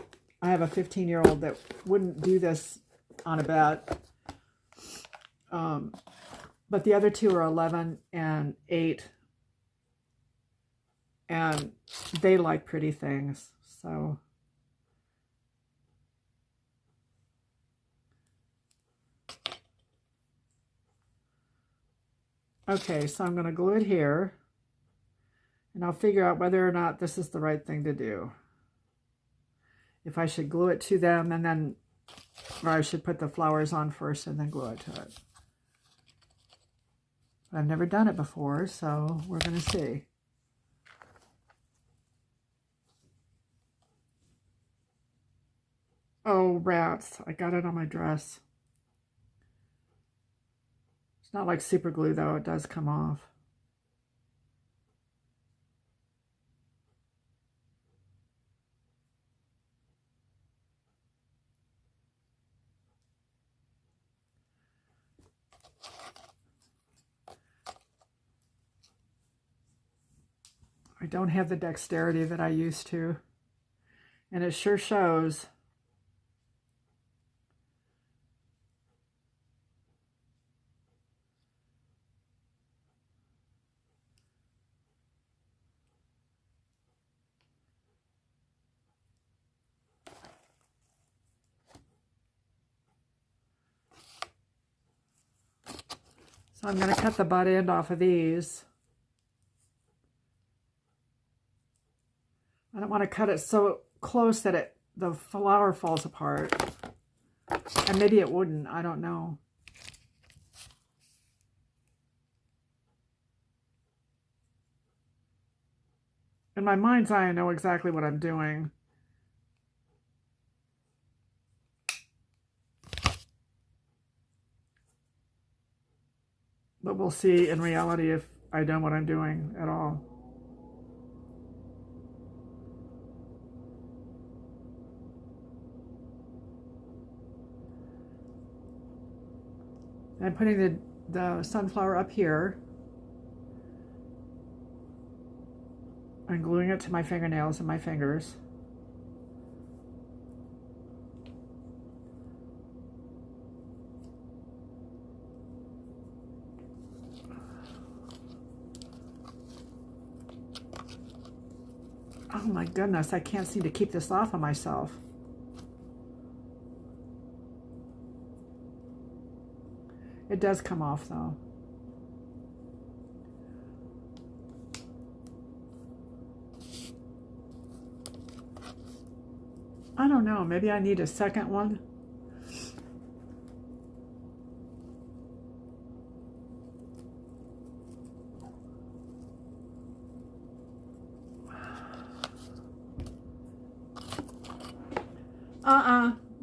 I have a 15-year-old that wouldn't do this on a bet. But the other 2 are 11 and 8. And they like pretty things, so... Okay, so I'm going to glue it here, and I'll figure out whether or not this is the right thing to do. If I should glue it to them and then, or I should put the flowers on first and then glue it to it. I've never done it before, so we're going to see. Oh, rats. I got it on my dress. It's not like super glue, though. It does come off. I don't have the dexterity that I used to, and it sure shows. So I'm going to cut the butt end off of these. I don't want to cut it so close that the flower falls apart. And maybe it wouldn't, I don't know. In my mind's eye, I know exactly what I'm doing. But we'll see in reality if I know what I'm doing at all. I'm putting the sunflower up here and gluing it to my fingernails and my fingers. Oh my goodness, I can't seem to keep this off of myself. It does come off though. I don't know, maybe I need a second one.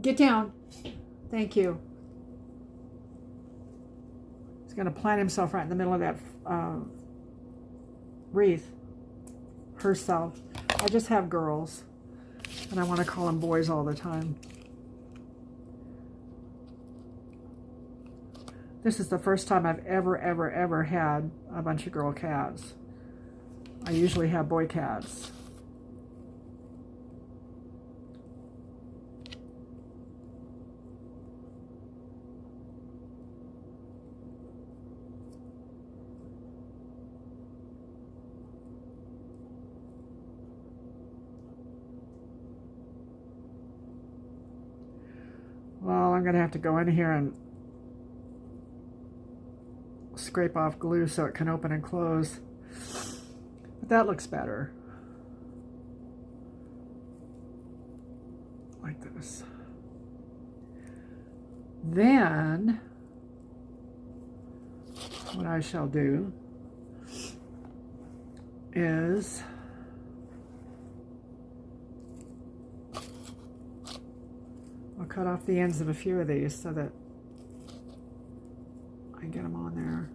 Get down. Thank you. He's going to plant himself right in the middle of that wreath. Herself. I just have girls, and I want to call them boys all the time. This is the first time I've ever had a bunch of girl cats. I usually have boy cats. Well, I'm going to have to go in here and scrape off glue so it can open and close. But that looks better. Like this. Then, what I shall do is I'll cut off the ends of a few of these so that I can get them on there.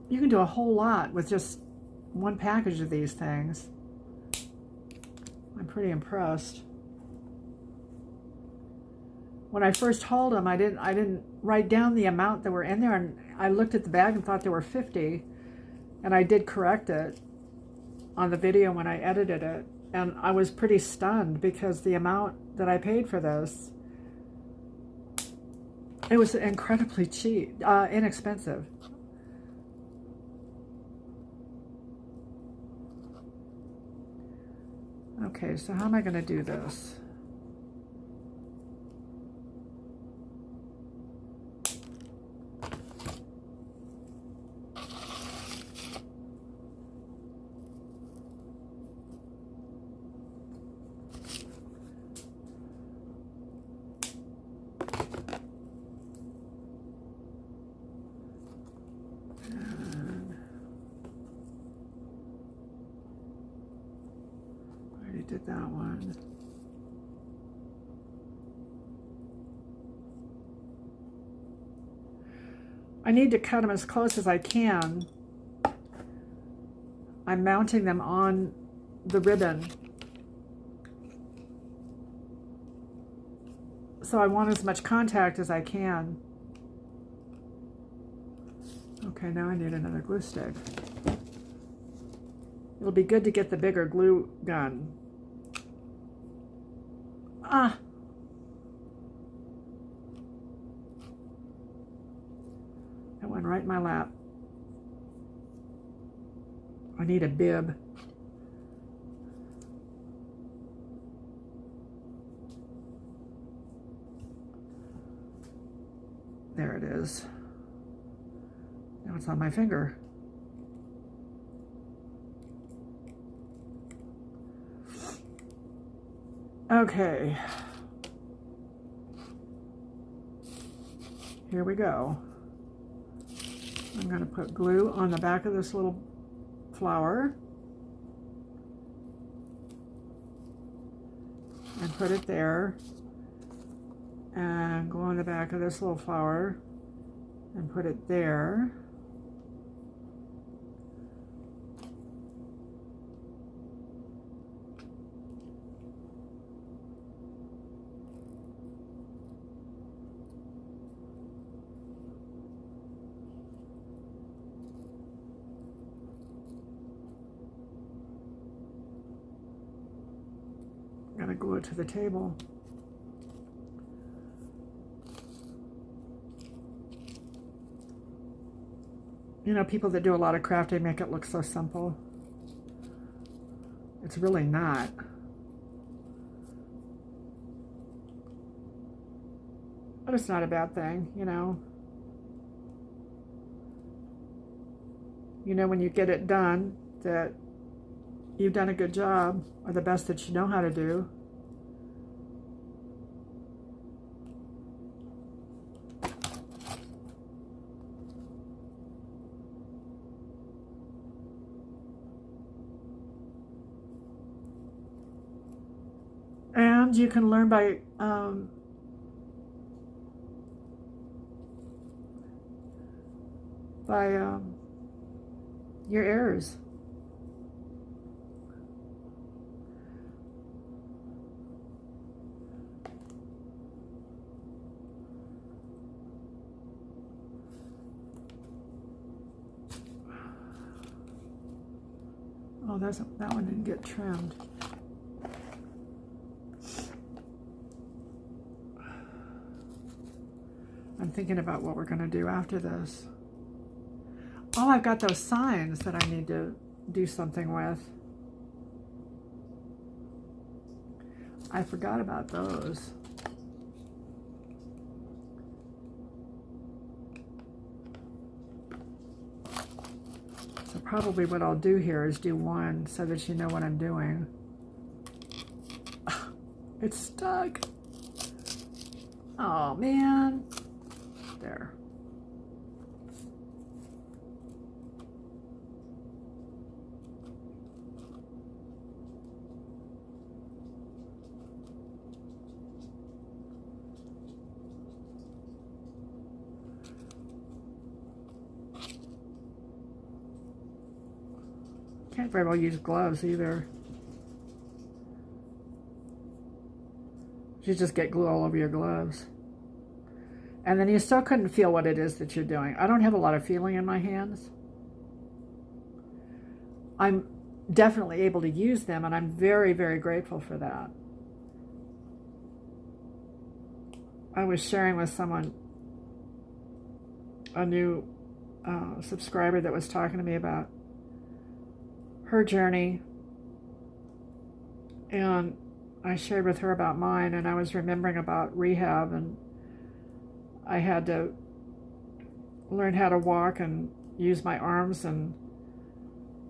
You can do a whole lot with just one package of these things. I'm pretty impressed. When I first hauled them, I didn't write down the amount that were in there, and I looked at the bag and thought there were 50. And I did correct it on the video when I edited it. And I was pretty stunned because the amount that I paid for this, it was incredibly cheap, inexpensive. Okay, so how am I going to do this? Did that one. I need to cut them as close as I can. I'm mounting them on the ribbon. So I want as much contact as I can. Okay, now I need another glue stick. It'll be good to get the bigger glue gun. Ah! That went right in my lap. I need a bib. There it is. Now it's on my finger. Okay, here we go. I'm going to put glue on the back of this little flower. and put it there. And go on the back of this little flower and put it there. Gotta glue it to the table. You know, people that do a lot of crafting make it look so simple. It's really not. But it's not a bad thing, you know. You know when you get it done that you've done a good job, or the best that you know how to do. And you can learn by your errors. Oh, that one didn't get trimmed. I'm thinking about what we're going to do after this. Oh, I've got those signs that I need to do something with. I forgot about those. So probably what I'll do here is do one so that you know what I'm doing. It's stuck. Oh, man. There. Can't very well use gloves either. You just get glue all over your gloves. And then you still couldn't feel what it is that you're doing. I don't have a lot of feeling in my hands. I'm definitely able to use them, and I'm very, very grateful for that. I was sharing with someone, a new subscriber that was talking to me about her journey, and I shared with her about mine, and I was remembering about rehab, and I had to learn how to walk and use my arms, and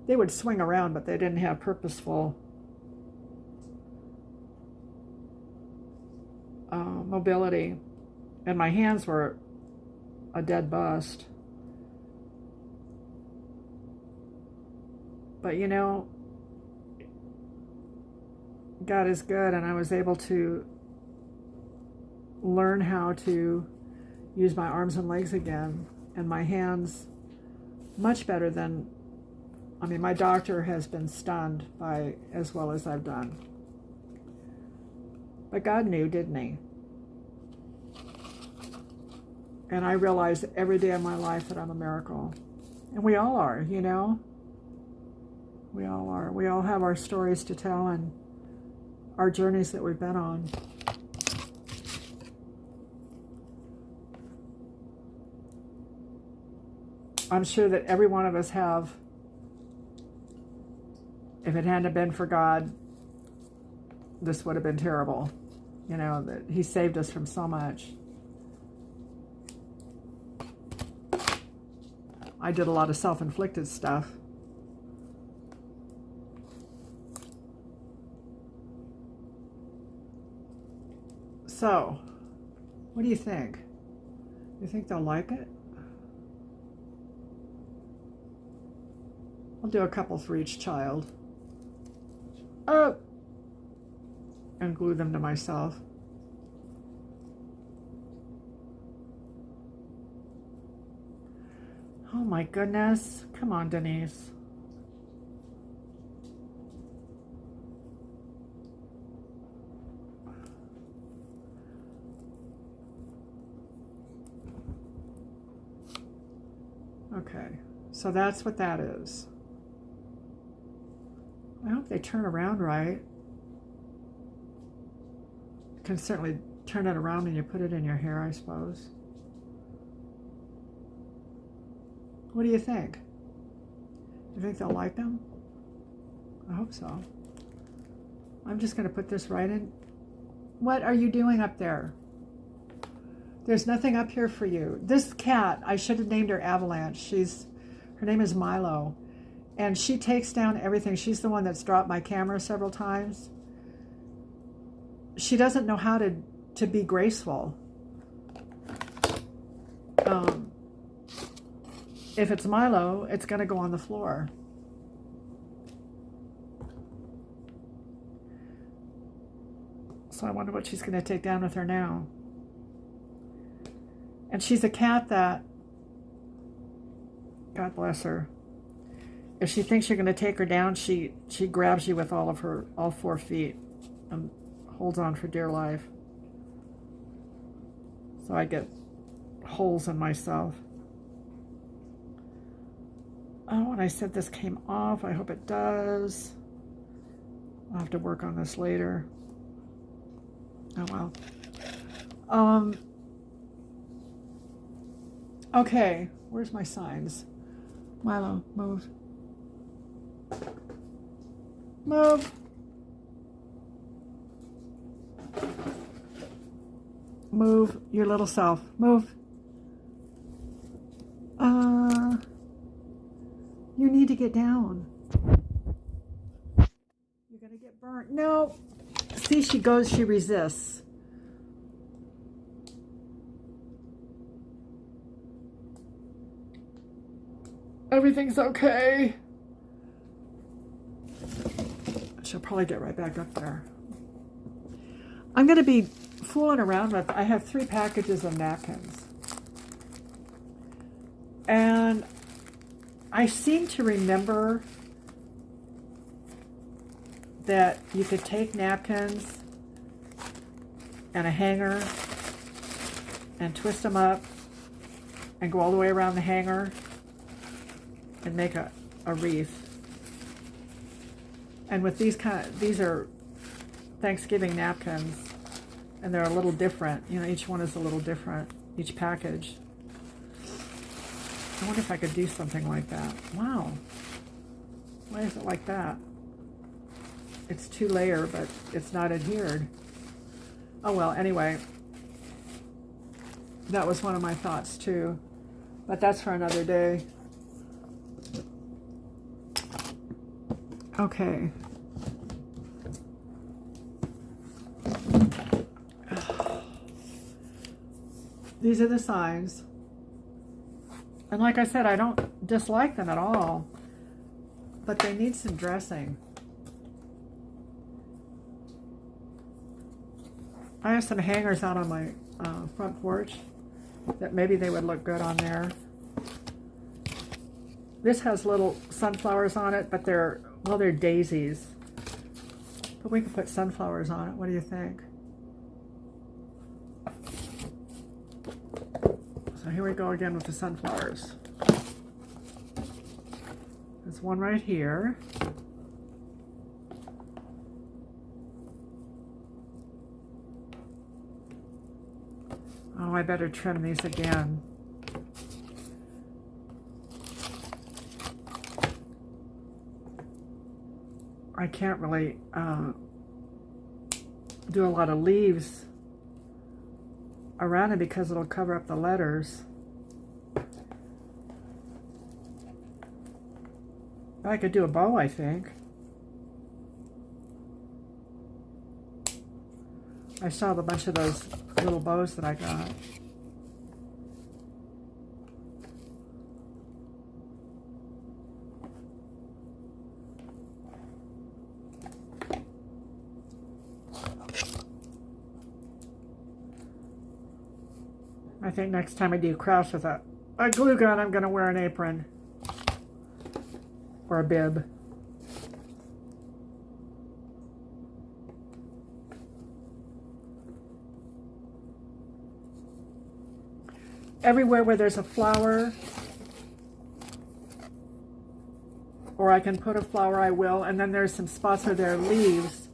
they would swing around, but they didn't have purposeful mobility, and my hands were a dead bust. But you know, God is good, and I was able to learn how to use my arms and legs again, and my hands much better than, I mean, my doctor has been stunned by as well as I've done. But God knew, didn't he? And I realize every day of my life that I'm a miracle. And we all are, you know? We all are. We all have our stories to tell and our journeys that we've been on. I'm sure that every one of us have. If it hadn't been for God, this would have been terrible. You know, that he saved us from so much. I did a lot of self-inflicted stuff. So, what do you think? You think they'll like it? I'll do a couple for each child. Oh! and glue them to myself. Oh my goodness. Come on, Denise. Okay, so that's what that is. I hope they turn around right. You can certainly turn it around when you put it in your hair, I suppose. What do you think? Do you think they'll like them? I hope so. I'm just going to put this right in. What are you doing up there? There's nothing up here for you. This cat, I should have named her Avalanche. Her name is Milo. And she takes down everything. She's the one that's dropped my camera several times. She doesn't know how to be graceful. If it's Milo, it's going to go on the floor. So I wonder what she's going to take down with her now. And she's a cat that, God bless her, if she thinks you're going to take her down, she grabs you with all 4 feet and holds on for dear life. So I get holes in myself. Oh, and I said this came off. I hope it does. I'll have to work on this later. Oh well. Okay, where's my signs? Milo, move. Move. Move your little self. Move. You need to get down. You're gonna get burnt. No. See, she resists. Everything's okay. She'll probably get right back up there. I'm going to be fooling around with, I have 3 packages of napkins. And I seem to remember that you could take napkins and a hanger and twist them up and go all the way around the hanger and make a wreath. And with these are Thanksgiving napkins, and they're a little different. You know, each one is a little different, each package. I wonder if I could do something like that. Wow. Why is it like that? It's 2-layer, but it's not adhered. Oh well, anyway. That was one of my thoughts too. But that's for another day. Okay. These are the signs. And like I said, I don't dislike them at all, but they need some dressing. I have some hangers out on my front porch that maybe they would look good on there. This has little sunflowers on it, but they're daisies. But we can put sunflowers on it. What do you think? So here we go again with the sunflowers. There's one right here. Oh, I better trim these again. I can't really do a lot of leaves around it because it'll cover up the letters. I could do a bow, I think. I still have a bunch of those little bows that I got. I think next time I do crafts with a glue gun, I'm going to wear an apron or a bib. Everywhere where there's a flower, or I can put a flower, I will. And then there's some spots where there are leaves,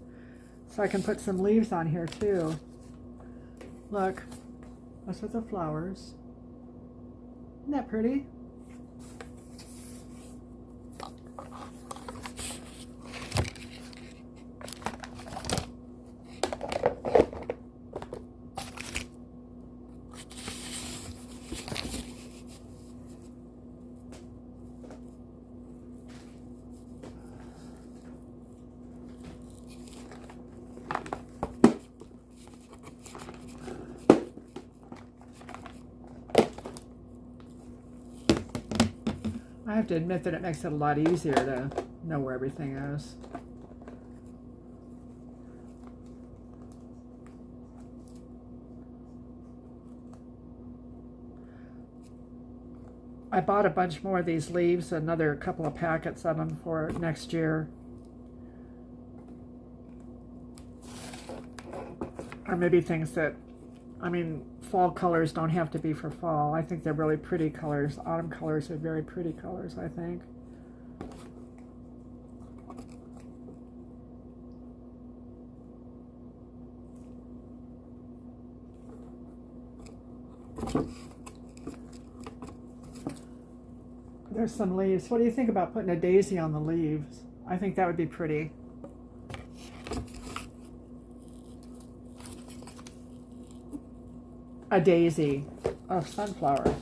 so I can put some leaves on here too. Look, that's with the flowers. Isn't that pretty? I have to admit that it makes it a lot easier to know where everything is. I bought a bunch more of these leaves, another couple of packets of them for next year. Or maybe things that, I mean, fall colors don't have to be for fall. I think they're really pretty colors. Autumn colors are very pretty colors, I think. There's some leaves. What do you think about putting a daisy on the leaves? I think that would be pretty. A daisy, a sunflower.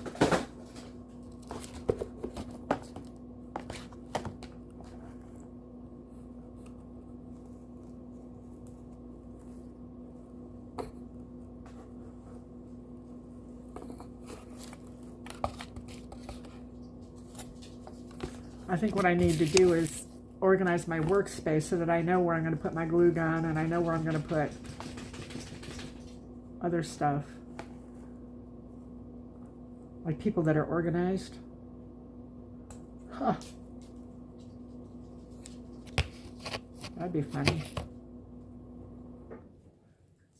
I think what I need to do is organize my workspace so that I know where I'm going to put my glue gun and I know where I'm going to put other stuff. Like people that are organized. Huh. That'd be funny.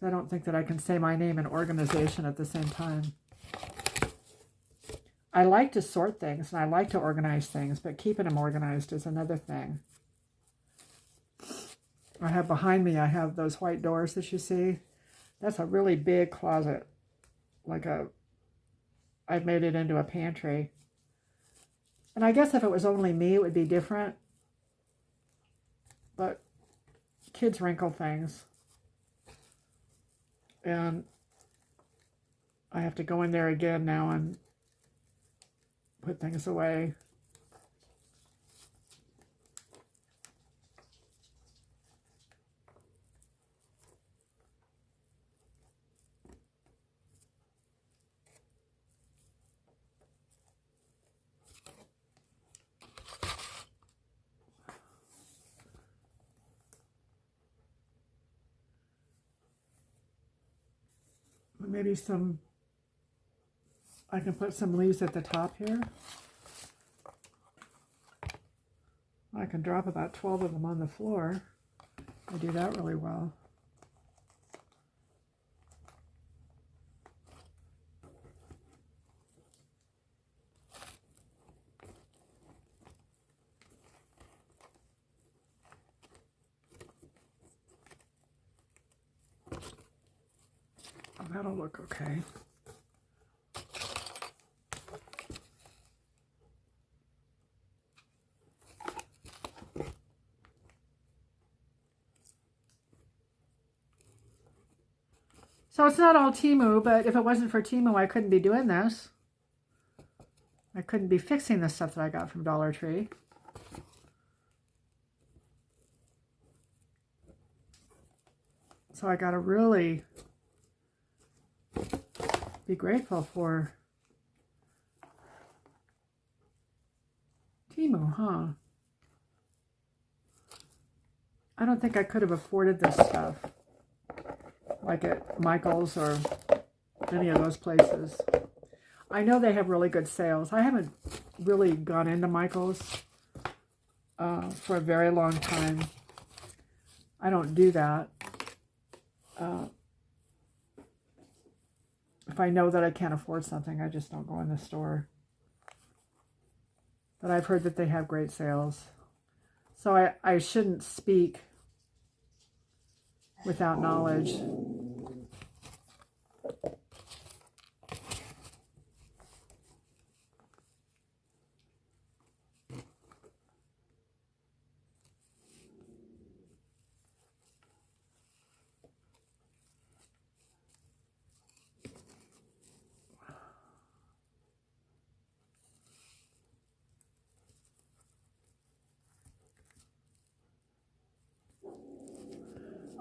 I don't think that I can say my name and organization at the same time. I like to sort things and I like to organize things, but keeping them organized is another thing. I have behind me, I have those white doors that you see. That's a really big closet. I've made it into a pantry. And I guess if it was only me, it would be different. But kids wrinkle things. And I have to go in there again now and put things away. Maybe I can put some leaves at the top here. I can drop about 12 of them on the floor. I do that really well. That'll look okay. So it's not all Temu, but if it wasn't for Temu, I couldn't be doing this. I couldn't be fixing the stuff that I got from Dollar Tree. So I gotta really be grateful for Temu, huh? I don't think I could have afforded this stuff like at Michael's or any of those places. I know they have really good sales. I haven't really gone into Michael's for a very long time. I don't do that. If I know that I can't afford something, I just don't go in the store. But I've heard that they have great sales. So I shouldn't speak without knowledge.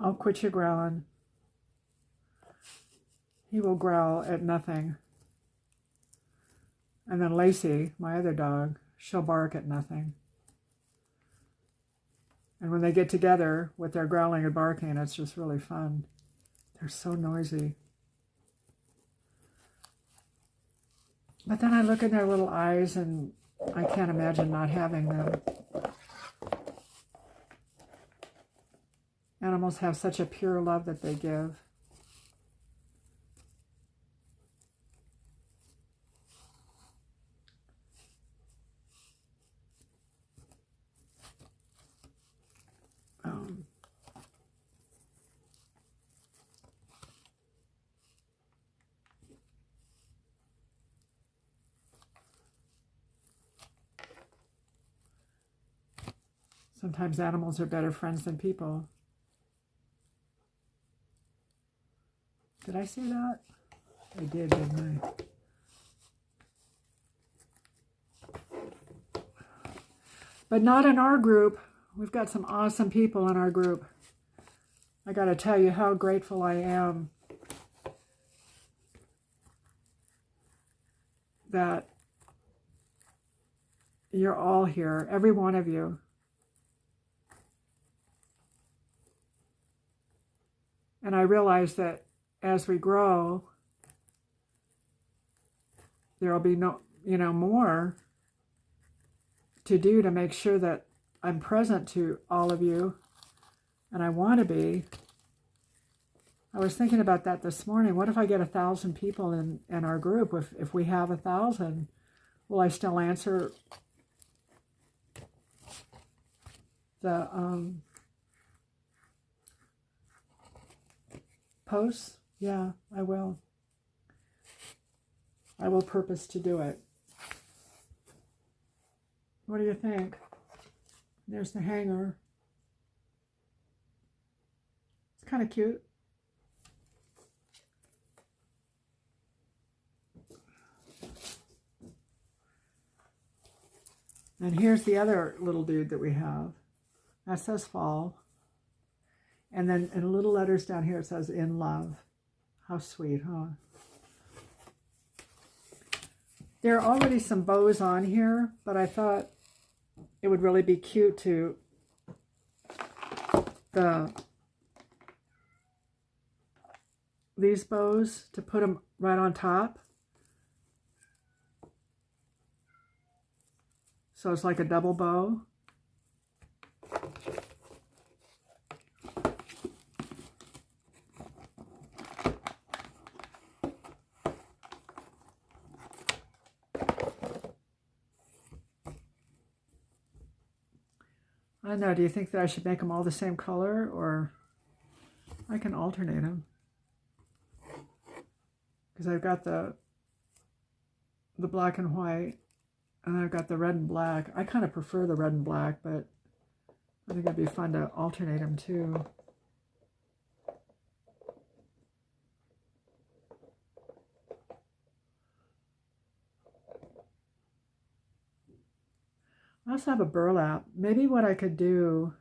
I'll quit you growling. He will growl at nothing. And then Lacey, my other dog, she'll bark at nothing. And when they get together with their growling and barking, it's just really fun. They're so noisy. But then I look in their little eyes and I can't imagine not having them. Animals have such a pure love that they give. Sometimes animals are better friends than people. Did I say that? I did, didn't I? But not in our group. We've got some awesome people in our group. I got to tell you how grateful I am that you're all here, every one of you. And I realize that as we grow, there will be more to do to make sure that I'm present to all of you, and I want to be. I was thinking about that this morning. What if I get 1,000 people in our group? If we have 1,000, will I still answer the posts? Yeah, I will. I will purpose to do it. What do you think? There's the hanger. It's kind of cute. And here's the other little dude that we have. That says fall. And then in little letters down here it says in love. How sweet, huh? There are already some bows on here, but I thought it would really be cute to these bows, to put them right on top. So it's like a double bow. I don't know, do you think that I should make them all the same color, or I can alternate them? Because I've got the black and white, and I've got the red and black. I kind of prefer the red and black, but I think it'd be fun to alternate them too. I also have a burlap. Maybe what I could do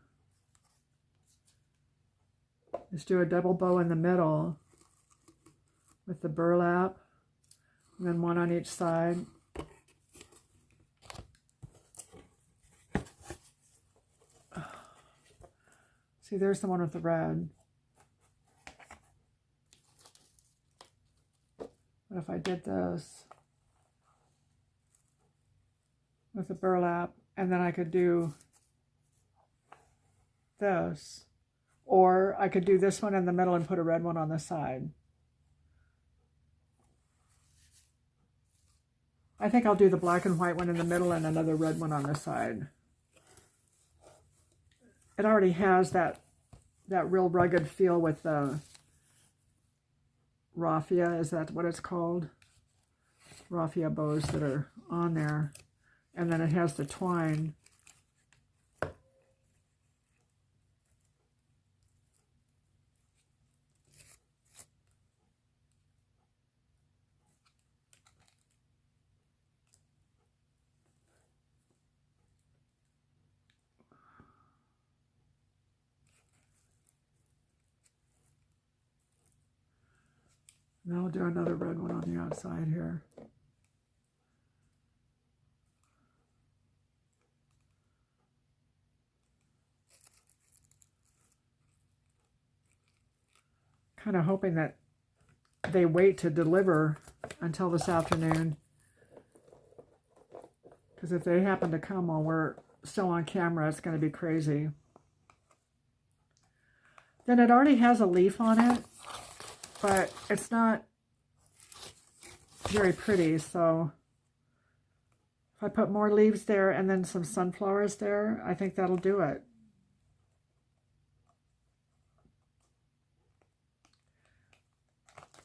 is do a double bow in the middle with the burlap, and then one on each side. See, there's the one with the red. What if I did this? with the burlap, and then I could do this, or I could do this one in the middle and put a red one on the side. I think I'll do the black and white one in the middle and another red one on the side. It already has that real rugged feel with the raffia, is that what it's called? Raffia bows that are on there. And then it has the twine. And I'll do another red one on the outside here. Kind of hoping that they wait to deliver until this afternoon. Because if they happen to come while we're still on camera, it's going to be crazy. Then it already has a leaf on it, but it's not very pretty, so if I put more leaves there and then some sunflowers there, I think that'll do it.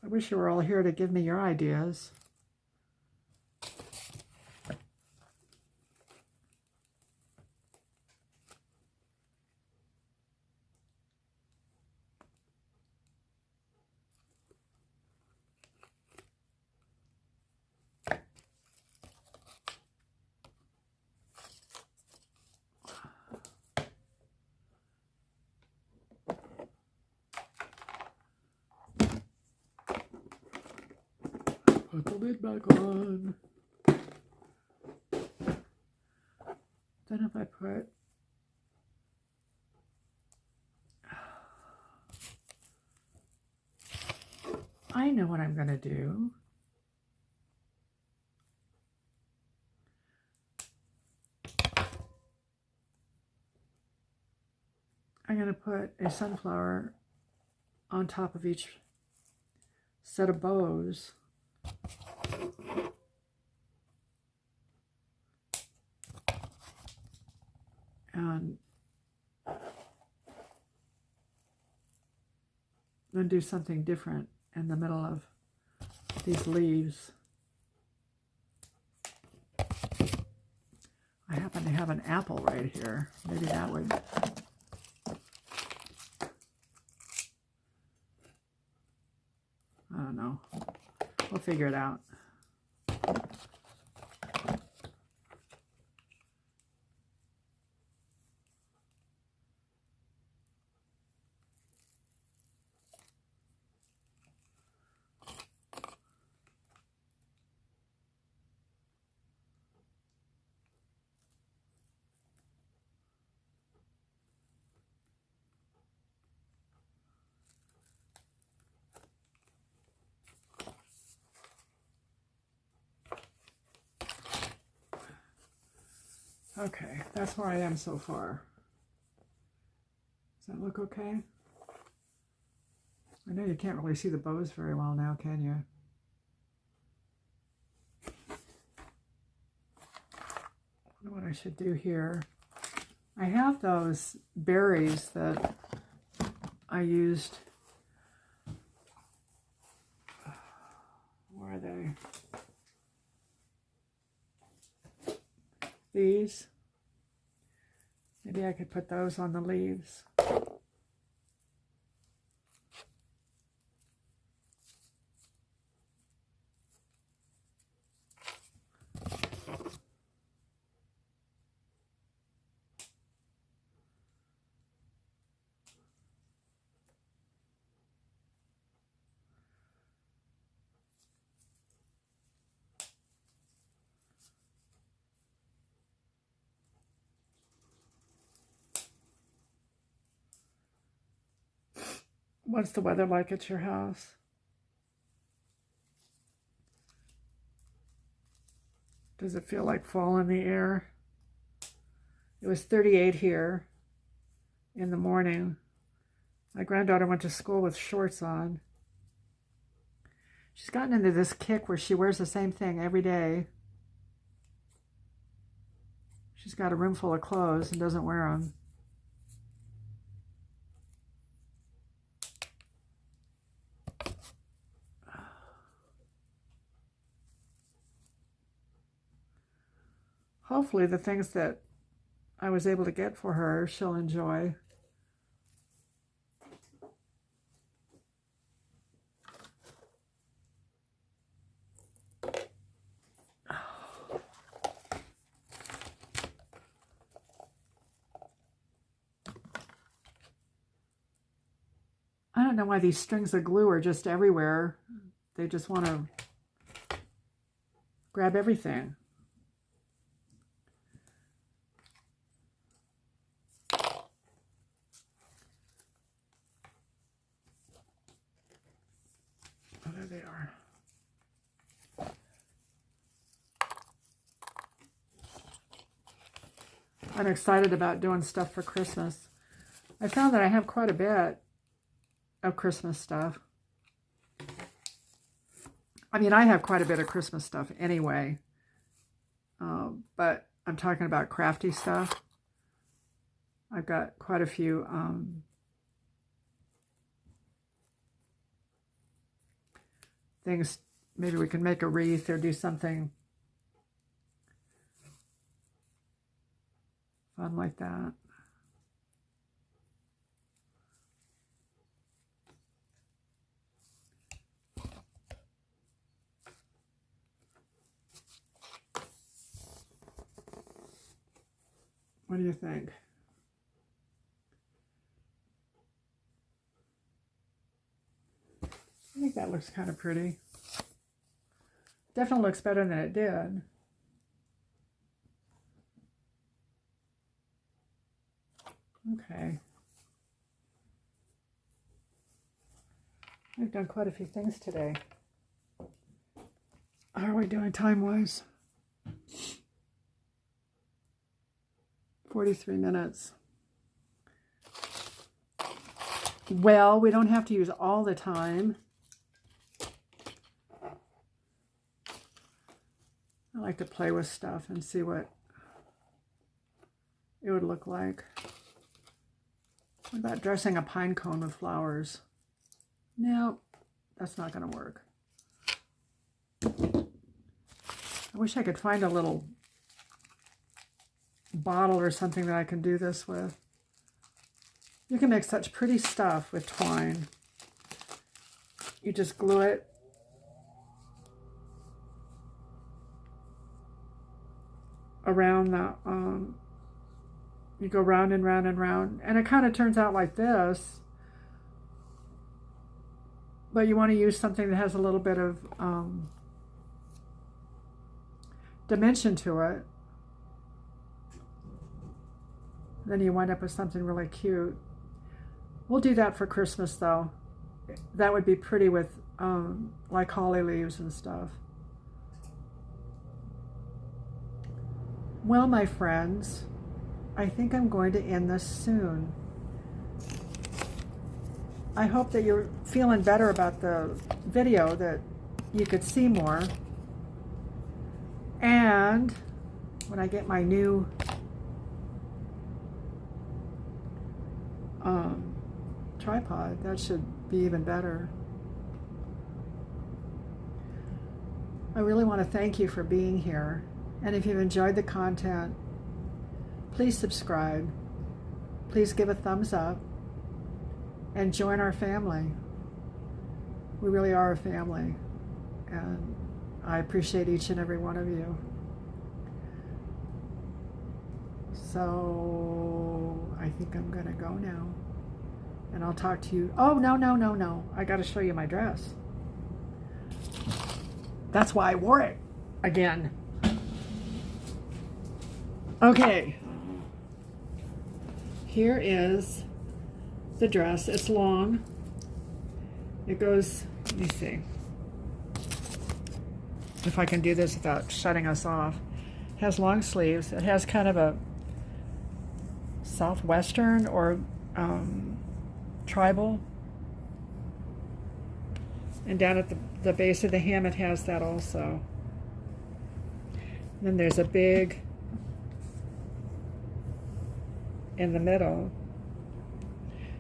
I wish you were all here to give me your ideas. Put the lid back on. Then if I put I know what I'm going to do. I'm going to put a sunflower on top of each set of bows. And then do something different in the middle of these leaves. I happen to have an apple right here. Maybe that would... I don't know. We'll figure it out. Okay, that's where I am so far. Does that look okay? I know you can't really see the bows very well now, can you? I wonder what I should do here. I have those berries that I used. Where are they? These. Maybe I could put those on the leaves. What's the weather like at your house? Does it feel like fall in the air? It was 38 here in the morning. My granddaughter went to school with shorts on. She's gotten into this kick where she wears the same thing every day. She's got a room full of clothes and doesn't wear them. Hopefully the things that I was able to get for her, she'll enjoy. I don't know why these strings of glue are just everywhere. They just want to grab everything. Oh, there they are. I'm excited about doing stuff for Christmas. I found that I have quite a bit of Christmas stuff. I mean, I have quite a bit of Christmas stuff anyway, but I'm talking about crafty stuff. I've got quite a few things. Maybe we can make a wreath or do something fun like that. What do you think? I think that looks kind of pretty. Definitely looks better than it did. Okay. I've done quite a few things today. How are we doing time-wise? 43 minutes. Well, we don't have to use all the time. I like to play with stuff and see what it would look like. What about dressing a pine cone with flowers? No, that's not going to work. I wish I could find a little bottle or something that I can do this with. You can make such pretty stuff with twine. You just glue it around the, you go round and round and round, and it kind of turns out like this, but you want to use something that has a little bit of dimension to it. Then you wind up with something really cute. We'll do that for Christmas though. That would be pretty with like holly leaves and stuff. Well, my friends, I think I'm going to end this soon. I hope that you're feeling better about the video, that you could see more. And when I get my new tripod, that should be even better. I really want to thank you for being here. And if you've enjoyed the content, please subscribe. Please give a thumbs up and join our family. We really are a family, and I appreciate each and every one of you. So I think I'm gonna go now, and I'll talk to you. Oh, no. I gotta show you my dress. That's why I wore it again. Okay. Here is the dress. It's long. It goes, let me see if I can do this without shutting us off. It has long sleeves. It has kind of a southwestern or tribal. And down at the base of the hem it has that also. And then there's a big in the middle.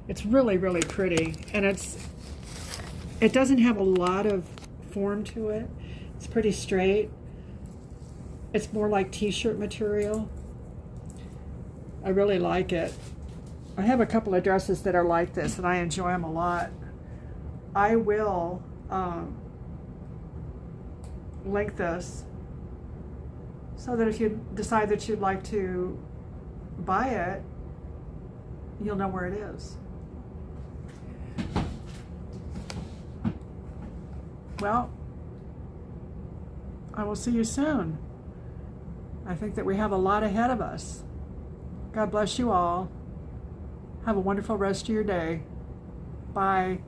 It's really, really pretty. And it doesn't have a lot of form to it. It's pretty straight. It's more like t-shirt material. I really like it. I have a couple of dresses that are like this and I enjoy them a lot. I will link this so that if you decide that you'd like to buy it, you'll know where it is. Well, I will see you soon. I think that we have a lot ahead of us. God bless you all. Have a wonderful rest of your day. Bye.